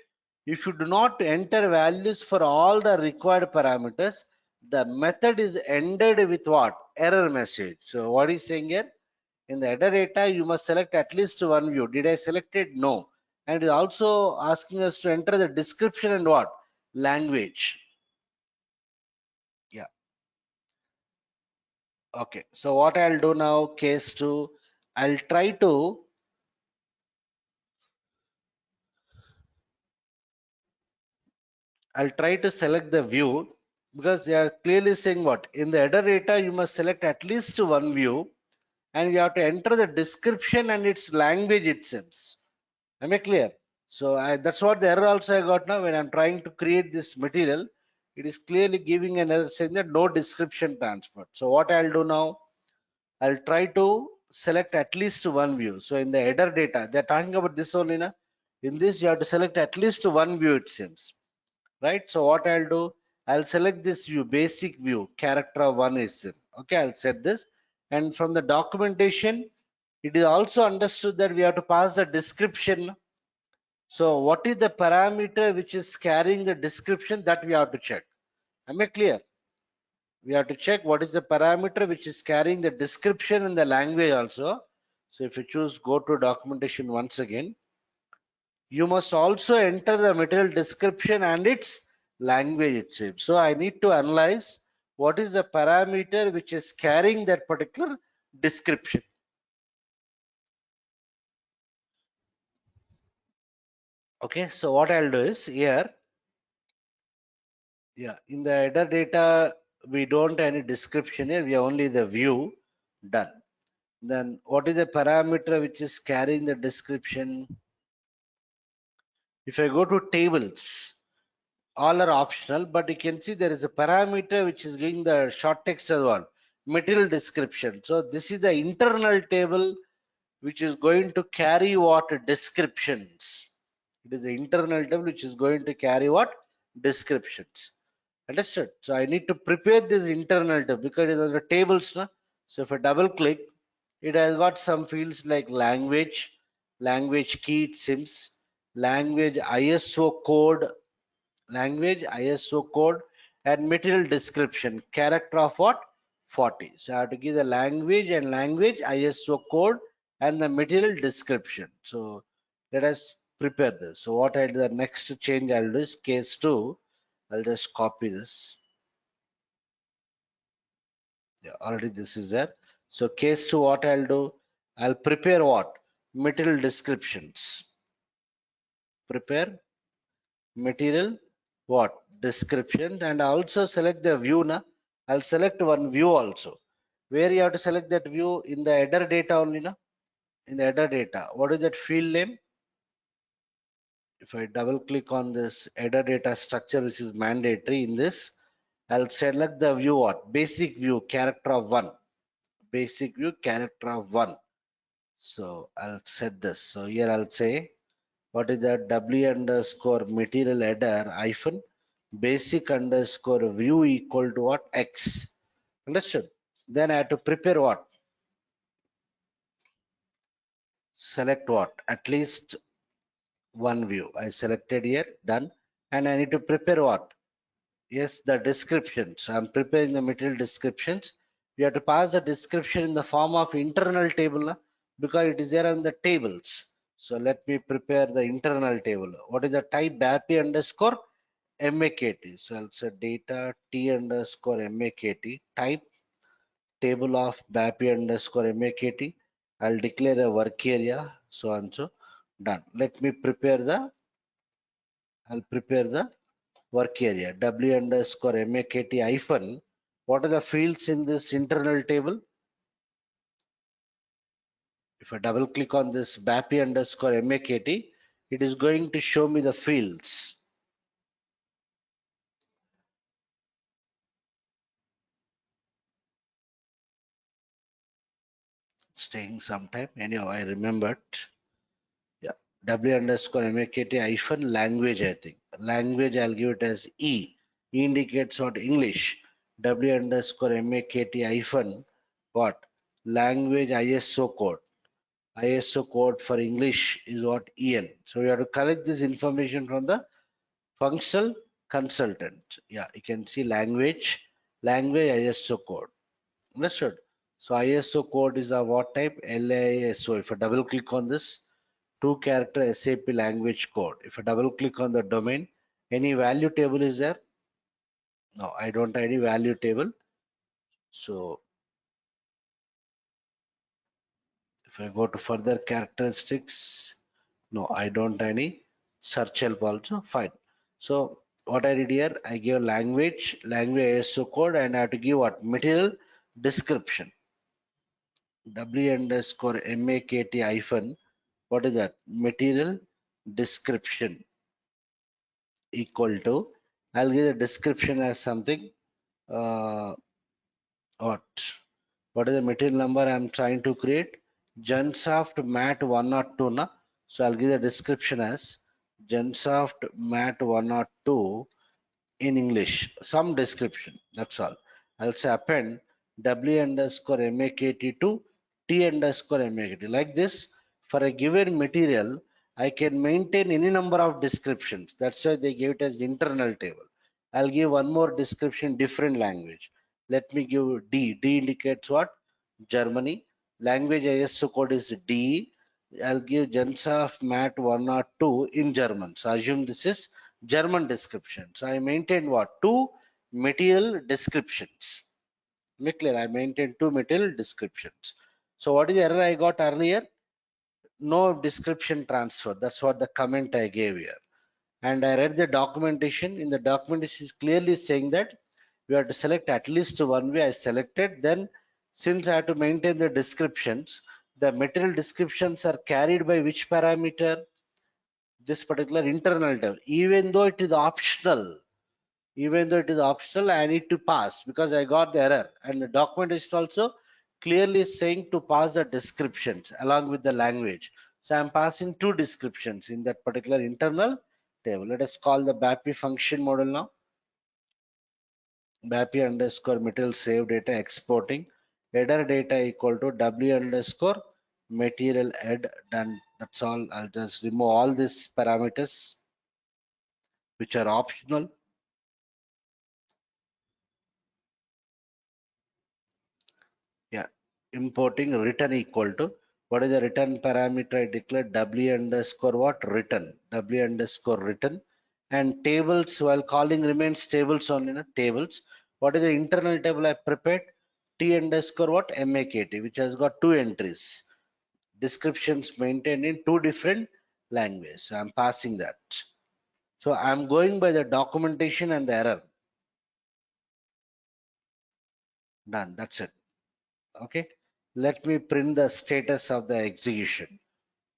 if you do not enter values for all the required parameters, the method is ended with what? Error message. So what is saying here? In the header data, you must select at least one view. Did I select it? No. And it is also asking us to enter the description and what? Language. Yeah. Okay. So what I'll do now, case 2, I'll try to select the view because they are clearly saying what? In the header data, you must select at least one view and you have to enter the description and its language, it seems. Am I clear? So that's what the error also I got now when I'm trying to create this material. It is clearly giving an error saying that no description transferred. So what I'll do now, I'll try to select at least one view. So in the header data, they're talking about this only. Na? In this, you have to select at least one view, it seems. Right? So what I'll do, I'll select this view, basic view, character of one is sim. Okay, I'll set this. And from the documentation, it is also understood that we have to pass the description. So what is the parameter which is carrying the description that we have to check? Am I clear? We have to check what is the parameter which is carrying the description and the language also. So if you choose go to documentation once again, you must also enter the material description and its language itself. So I need to analyze what is the parameter which is carrying that particular description. Okay, so what I'll do is here, yeah, in the header data, we don't any description here, we have only the view done. Then what is the parameter which is carrying the description? If I go to tables, all are optional, but you can see there is a parameter which is giving the short text as well, material description. So this is the internal table which is going to carry what? Descriptions. It is the internal table which is going to carry what? Descriptions. Understood? So I need to prepare this internal table because it is on the tables. No? So if I double click, it has got some fields like language, language key, it seems, language ISO code, and material description, character of what? 40. So I have to give the language and language ISO code and the material description. So let us prepare this. So what I'll do, the next change I'll do is case 2. I'll just copy this. Yeah, already this is there. So case 2, what I'll do, I'll prepare what? Material descriptions. Prepare material what description, and also select the view. Na, I'll select one view also. Where you have to select that view in the header data only. Na, in the header data, what is that field name? If I double click on this header data structure, which is mandatory in this, I'll select the view what? Basic view character of one. Basic view character of one. So I'll set this. So here I'll say what is that W underscore material header hyphen basic underscore view equal to what? X. Understood? Then I have to prepare what? Select what? At least one view. I selected here, done. And I need to prepare what? Yes, the description. So I'm preparing the material descriptions. We have to pass the description in the form of internal table because it is there on the tables. So let me prepare the internal table. What is the type? BAPI underscore MAKT. So I'll say data T underscore MAKT type table of BAPI underscore MAKT. I'll declare a work area. So and so done. Let me prepare the. I'll prepare the work area W underscore MAKT hyphen. What are the fields in this internal table? If I double click on this BAPI underscore MAKT, it is going to show me the fields. It's taking some time. Anyhow, I remembered. Yeah. W underscore MAKT hyphen language, I think. Language, I'll give it as E. E indicates what? English. W underscore MAKT hyphen what? Language ISO code. ISO code for English is what? EN. So we have to collect this information from the functional consultant. Yeah, you can see language ISO code. Understood? So ISO code is a what type? LISO. If I double click on this, two character SAP language code. If I double click on the domain, any value table is there? No, I don't have any value table. So if I go to further characteristics, no, I don't have any search help also. Fine. So what I did here, I give language ISO code, and I have to give what? Material description. W underscore MAKT hyphen, what is that? Material description equal to, I'll give the description as something, uh, what? What is the material number I'm trying to create? Gensoft Mat 102. Na? So I'll give the description as Gensoft Mat 102 in English. Some description. That's all. I'll say append W underscore MAKT to T underscore MAKT. Like this, for a given material, I can maintain any number of descriptions. That's why they give it as internal table. I'll give one more description, different language. Let me give D. D indicates what? Germany. Language ISO code is D. I'll give Gensoft Mat 102 in German. So assume this is German description. So I maintain what? Two material descriptions. Make clear, I maintain two material descriptions. So what is the error I got earlier? No description transfer. That's what the comment I gave here. And I read the documentation. In the documentation is clearly saying that we have to select at least one way. I selected. Then since I have to maintain the descriptions, the material descriptions are carried by which parameter? This particular internal table. Even though it is optional, I need to pass because I got the error. And the documentation also clearly saying to pass the descriptions along with the language. So I'm passing two descriptions in that particular internal table. Let us call the BAPI function model now. BAPI underscore material save data exporting header data equal to W underscore material head. Done. That's all. I'll just remove all these parameters which are optional. Yeah, importing return equal to, what is the return parameter I declared? W underscore what? Return. W underscore return. And tables, while calling remains tables only, tables. What is the internal table I prepared? T underscore what? MAKT, which has got two entries. Descriptions maintained in two different languages. So I'm passing that. So I'm going by the documentation and the error. Done. That's it. Okay. Let me print the status of the execution.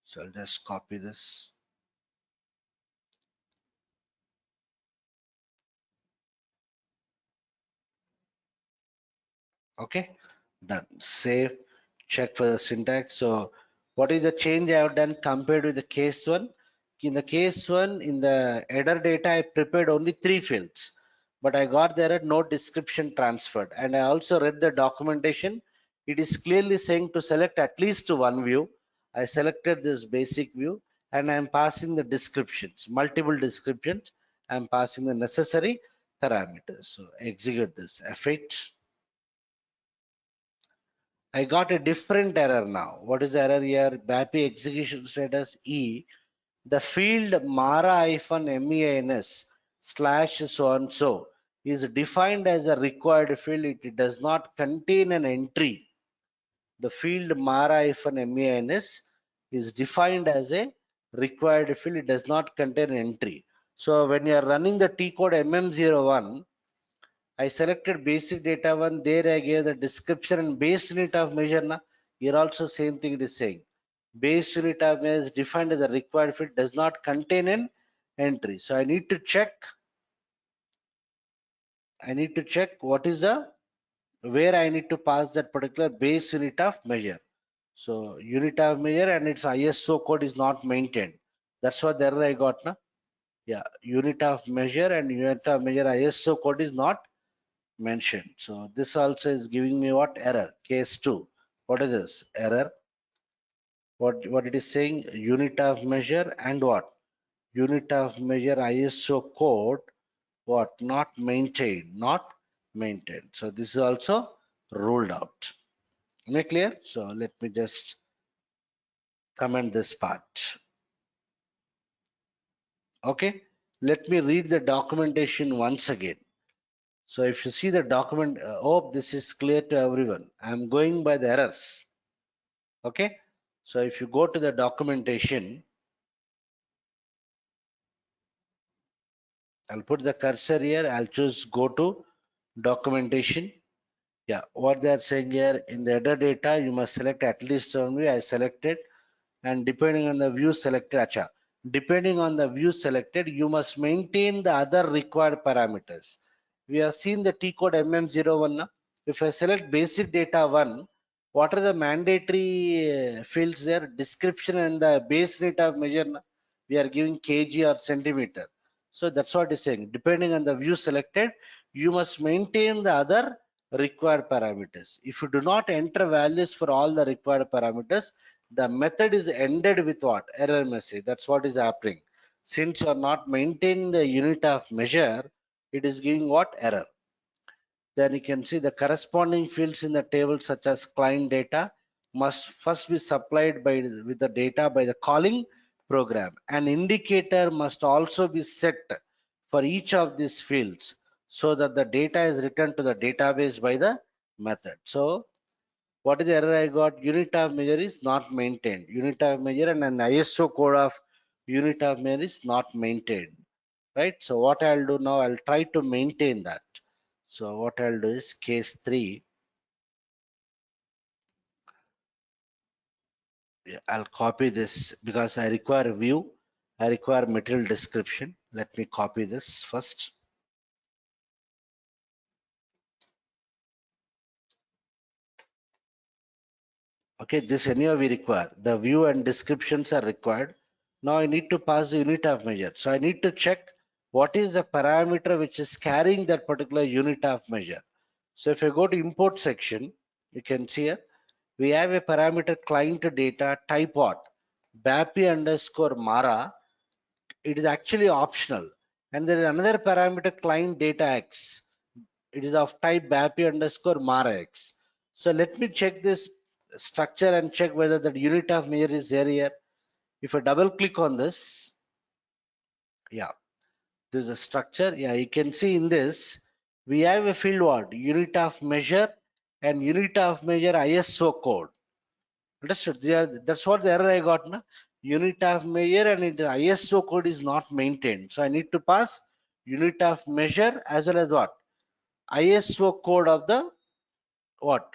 So I'll just copy this. Okay. Done. Save. Check for the syntax. So what is the change I have done compared with the case one? In the case one, in the header data, I prepared only 3 fields, but I got there no description transferred. And I also read the documentation. It is clearly saying to select at least one view. I selected this basic view and I'm passing the descriptions, multiple descriptions. I'm passing the necessary parameters. So execute this F8. I got a different error now. What is the error here? BAPI execution status E. The field mara-means slash so and so is defined as a required field. It does not contain an entry. The field mara-means is defined as a required field. It does not contain an entry. So when you are running the T code MM01, I selected basic data one. There I gave the description and base unit of measure. Na? Here also same thing it is saying. Base unit of measure is defined as a required field, does not contain an entry. So I need to check. I need to check what is the where I need to pass that particular base unit of measure. So unit of measure and its ISO code is not maintained. That's what the error I got. Na? Yeah, unit of measure and unit of measure ISO code is not mentioned. So this also is giving me what error? Case 2. What is this? Error. What it is saying? Unit of measure and what? Unit of measure ISO code what? Not maintained. Not maintained. So this is also ruled out. Am I clear? So let me just comment this part. Okay. Let me read the documentation once again. So if you see the document, hope this is clear to everyone. I'm going by the errors. Okay. So if you go to the documentation, I'll put the cursor here. I'll choose go to documentation. Yeah, what they are saying here in the header data, you must select at least only. I selected, and depending on the view selected, acha, depending on the view selected, you must maintain the other required parameters. We have seen the T code MM01. Na? If I select basic data 1, what are the mandatory fields there? Description and the base rate of measure. Na? We are giving kg or centimeter. So that's what it's saying. Depending on the view selected, you must maintain the other required parameters. If you do not enter values for all the required parameters, the method is ended with what? Error message. That's what is happening. Since you are not maintaining the unit of measure, it is giving what? Error. Then you can see the corresponding fields in the table such as client data must first be supplied by with the data by the calling program. An indicator must also be set for each of these fields so that the data is returned to the database by the method. So what is the error I got? Unit of measure is not maintained. Unit of measure and an ISO code of unit of measure is not maintained. Right? So what I'll do now, I'll try to maintain that. So what I'll do is case 3. I'll copy this because I require view. I require material description. Let me copy this first. Okay, this anyway we require. The view and descriptions are required. Now I need to pass the unit of measure. So I need to check what is the parameter which is carrying that particular unit of measure. So if I go to import section, you can see here, we have a parameter client data type what? BAPI underscore Mara. It is actually optional. And there is another parameter client data X. It is of type BAPI underscore Mara X. So let me check this structure and check whether the unit of measure is there here. If I double click on this, yeah, this is a structure. Yeah, you can see in this, we have a field what? Unit of measure and unit of measure ISO code. Understood? That's what the error I got. Na? Unit of measure and the ISO code is not maintained. So I need to pass unit of measure as well as what? ISO code of the what?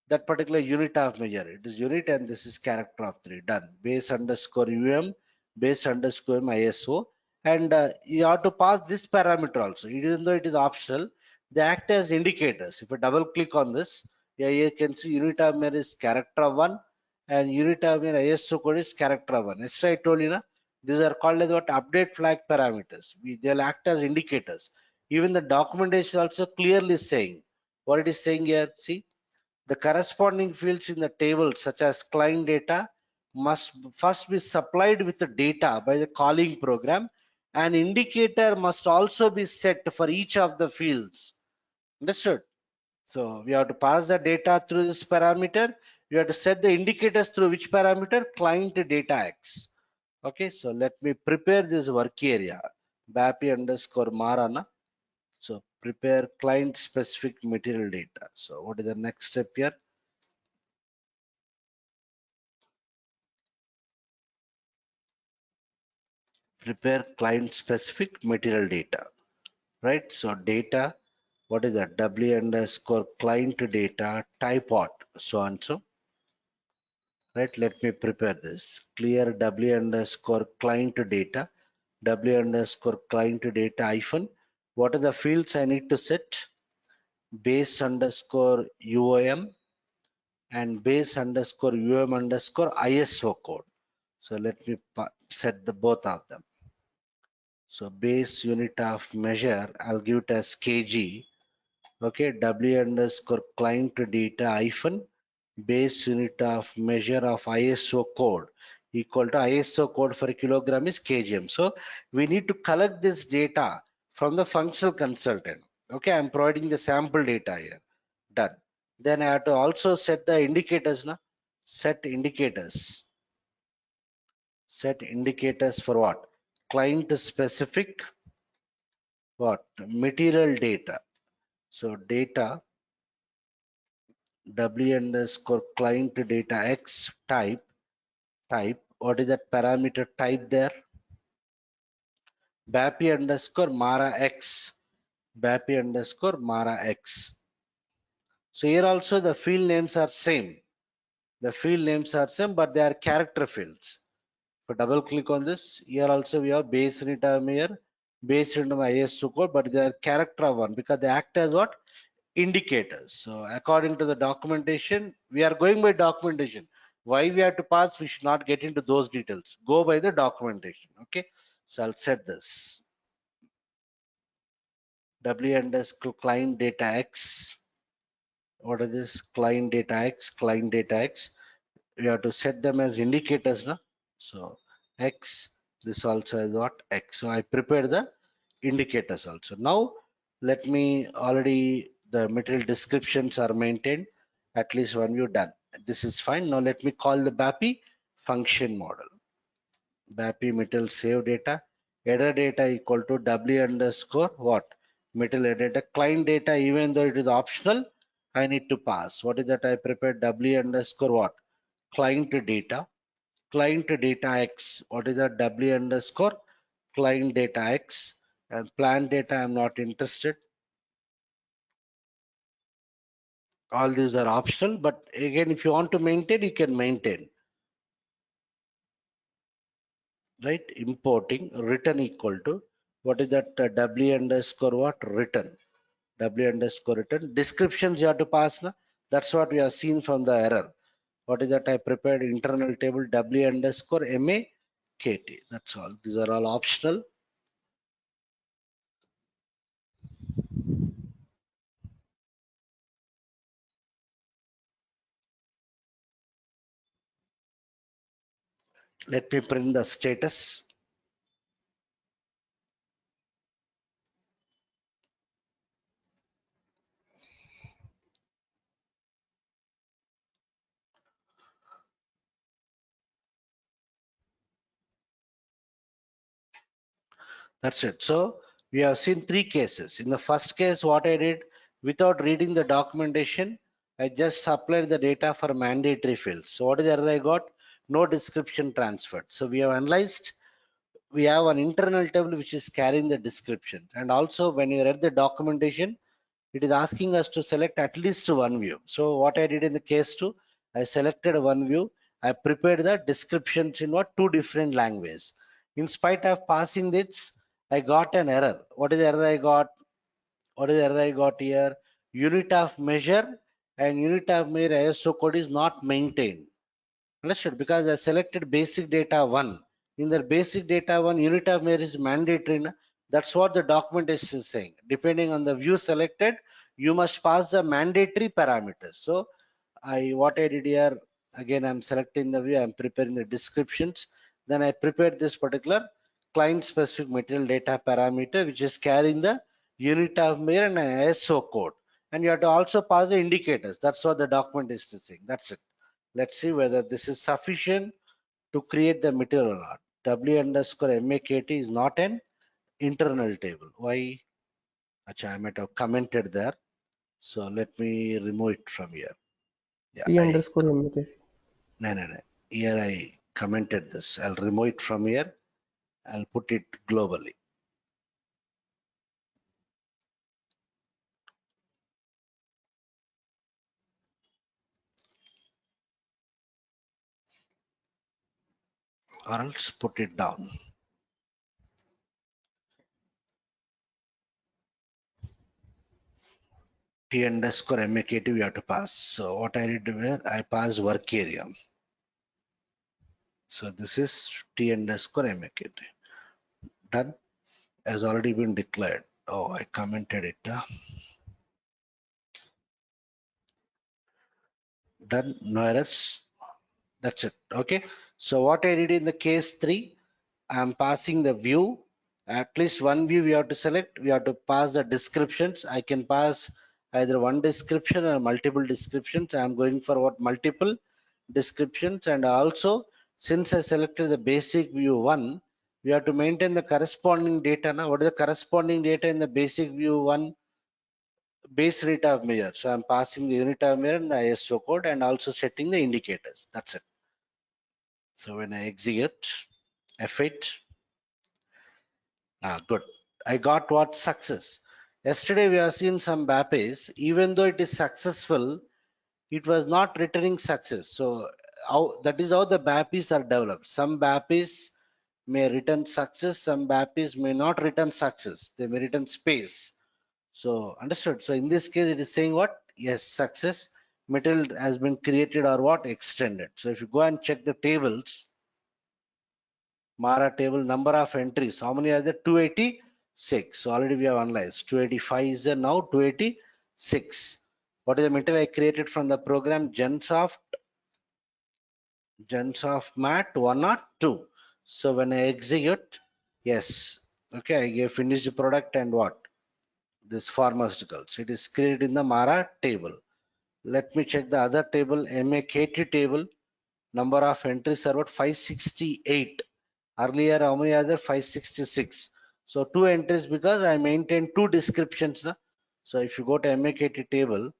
That particular unit of measure. It is unit and this is character of 3. Done. Base underscore UM, base underscore ISO. And you have to pass this parameter also. Even though it is optional, they act as indicators. If you double click on this, yeah, you can see unit of measure is character of 1 and unit of measure ISO code is character of 1. Yesterday I told you, na, these are called as what update flag parameters. They'll act as indicators. Even the documentation also clearly saying what it is saying here. See, the corresponding fields in the table, such as client data, must first be supplied with the data by the calling program. An indicator must also be set for each of the fields. Understood? So we have to pass the data through this parameter. We have to set the indicators through which parameter? Client data X. Okay, so let me prepare this work area. BAPI underscore Marana. So prepare client specific material data. So what is the next step here? Prepare client specific material data, right? So data, what is that? W underscore client data type what? So and so, right? Let me prepare this. Clear W underscore client data, W underscore client data hyphen. What are the fields I need to set? Base underscore UOM and base underscore UM underscore ISO code. So let me set the both of them. So base unit of measure, I'll give it as kg. Okay, W underscore client data hyphen base unit of measure of ISO code equal to ISO code for a kilogram is kgm. So we need to collect this data from the functional consultant. Okay, I'm providing the sample data here. Done. Then I have to also set the indicators. Na? Set indicators. Set indicators for what? Client specific what? Material data. So data W underscore client data X type. What is that parameter type there? BAPI underscore Mara X. BAPI underscore Mara X. So here also the field names are same. The field names are same, but they are character fields. If double click on this, here also we have base unit here, base unit ISO code, but they are character one because they act as what? Indicators. So according to the documentation, we are going by documentation. Why we have to pass, we should not get into those details. Go by the documentation. Okay. So I'll set this. W underscore client data X. What is this? Client data X, client data X. We have to set them as indicators. No? So X, this also is what? X. So I prepared the indicators also. Now let me already the material descriptions are maintained. At least one view done. This is fine. Now let me call the BAPI function model. BAPI material save data. Header data equal to W underscore what? Material header data. Client data, even though it is optional, I need to pass. What is that? I prepared W underscore what? Client data. Client data X. What is that? W underscore client data X. And plant data, I'm not interested. All these are optional, but again, if you want to maintain, you can maintain. Right? Importing return equal to what is that? W underscore what? Return. W underscore return. Descriptions you have to pass. Na? That's what we have seen from the error. What is that? I prepared internal table W underscore MA KT. That's all. These are all optional. Let me print the status. That's it. So we have seen three cases. In the first case, what I did without reading the documentation, I just supplied the data for mandatory fields. So what is the error I got? No description transferred. So we have analyzed, we have an internal table which is carrying the description. And also when you read the documentation, it is asking us to select at least one view. So what I did in the case 2, I selected one view. I prepared the descriptions in what 2 different languages. In spite of passing this, I got an error. What is the error I got? What is the error I got here? Unit of measure and unit of measure ISO code is not maintained. Understood? Because I selected basic data 1. In the basic data 1, unit of measure is mandatory. That's what the documentation is saying. Depending on the view selected, you must pass the mandatory parameters. So what I did here, again I'm selecting the view, I'm preparing the descriptions. Then I prepared this particular client specific material data parameter which is carrying the unit of measure and an ISO code. And you have to also pass the indicators. That's what the document is saying. That's it. Let's see whether this is sufficient to create the material or not. W underscore MAKT is not an internal table. Why? Achha, I might have commented there. So let me remove it from here. Yeah, T underscore MK. no. Here I commented this. I'll remove it from here. I'll put it globally. Or else put it down. T underscore MAKT we have to pass. So what I did where I passed work area. So this is T underscore MAKT. Done. Has already been declared. Oh, I commented it. Done. No errors. That's it. Okay. So what I did in the case 3, I'm passing the view. At least one view we have to select. We have to pass the descriptions. I can pass either one description or multiple descriptions. I'm going for what multiple descriptions. And also, since I selected the basic view 1, we have to maintain the corresponding data. Now, what is the corresponding data in the basic view 1? Base rate of measure. So I'm passing the unit of measure and the ISO code and also setting the indicators. That's it. So when I execute F8, good. I got what success. Yesterday we have seen some BAPIs, even though it is successful, it was not returning success. So that is how the BAPIs are developed. Some BAPIs may return success, some BAPIs may not return success. They may return space. So understood. So in this case, it is saying what? Yes, success material has been created or what? Extended. So if you go and check the tables, Mara table number of entries, how many are there? 286. So already we have analyzed. 285 is there now, 286. What is the material I created from the program? Gensoft Mat 1 or 2. So when I execute, yes. Okay, I gave finished product and what? This pharmaceuticals. It is created in the Mara table. Let me check the other table, MAKT table. Number of entries are what? 568. Earlier, how many are there? 566. So 2 entries because I maintain 2 descriptions. Na? So if you go to MAKT table,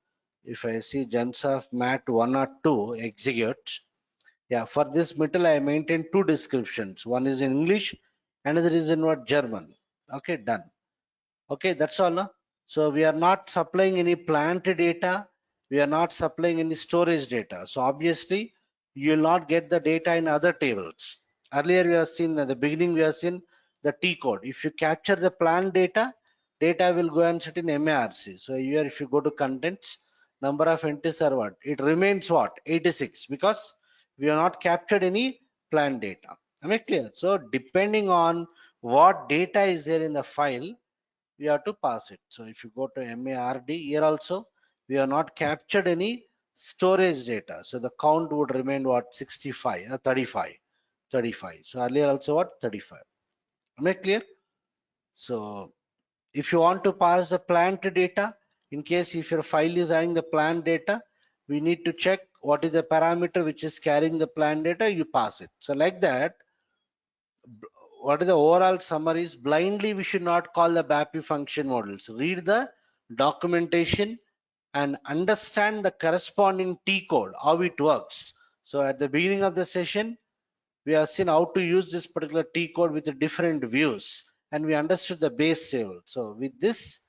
if I see Gensoft Mat 1 or 2, execute. Yeah, for this metal, I maintain 2 descriptions. One is in English, another is in what? German. Okay, done. Okay, that's all. No? So we are not supplying any plant data. We are not supplying any storage data. So obviously, you will not get the data in other tables. Earlier, we have seen at the beginning, we have seen the T code. If you capture the plant data, data will go and sit in MARC. So here, if you go to contents, number of entries are what? It remains what? 86 because we have not captured any plant data. Am I clear? So depending on what data is there in the file, we have to pass it. So if you go to MARD, here also we have not captured any storage data. So the count would remain what? 65 or 35. 35. So earlier also what? 35. Am I clear? So if you want to pass the plant data, in case if your file is having the plant data, we need to check what is the parameter which is carrying the plant data, you pass it. So like that, what is the overall summary is blindly we should not call the BAPI function models. Read the documentation, and understand the corresponding T code, how it works. So at the beginning of the session, we have seen how to use this particular T code with the different views, and we understood the base table. So with this,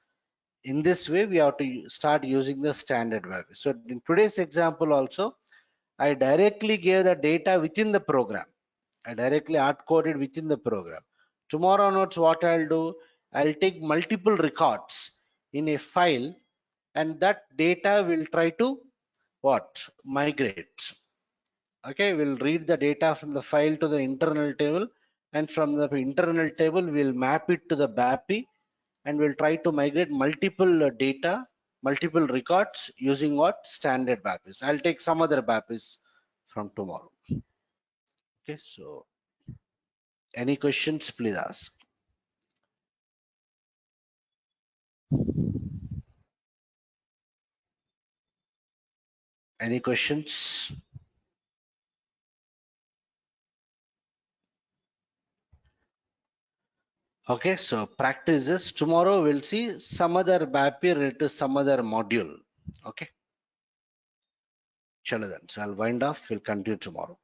in this way, we have to start using the standard value. So in today's example also, I directly gave the data within the program. I directly hard coded within the program. Tomorrow onwards, what I'll do, I'll take multiple records in a file, and that data will try to what? Migrate. Okay, we'll read the data from the file to the internal table, and from the internal table, we'll map it to the BAPI, and we'll try to migrate multiple data, multiple records using what? Standard BAPIs. I'll take some other BAPIs from tomorrow. Okay, so any questions, please ask. Any questions? Okay, so practices. Tomorrow we'll see some other BAPI related to some other module. Okay. Chalo then. So I'll wind off. We'll continue tomorrow.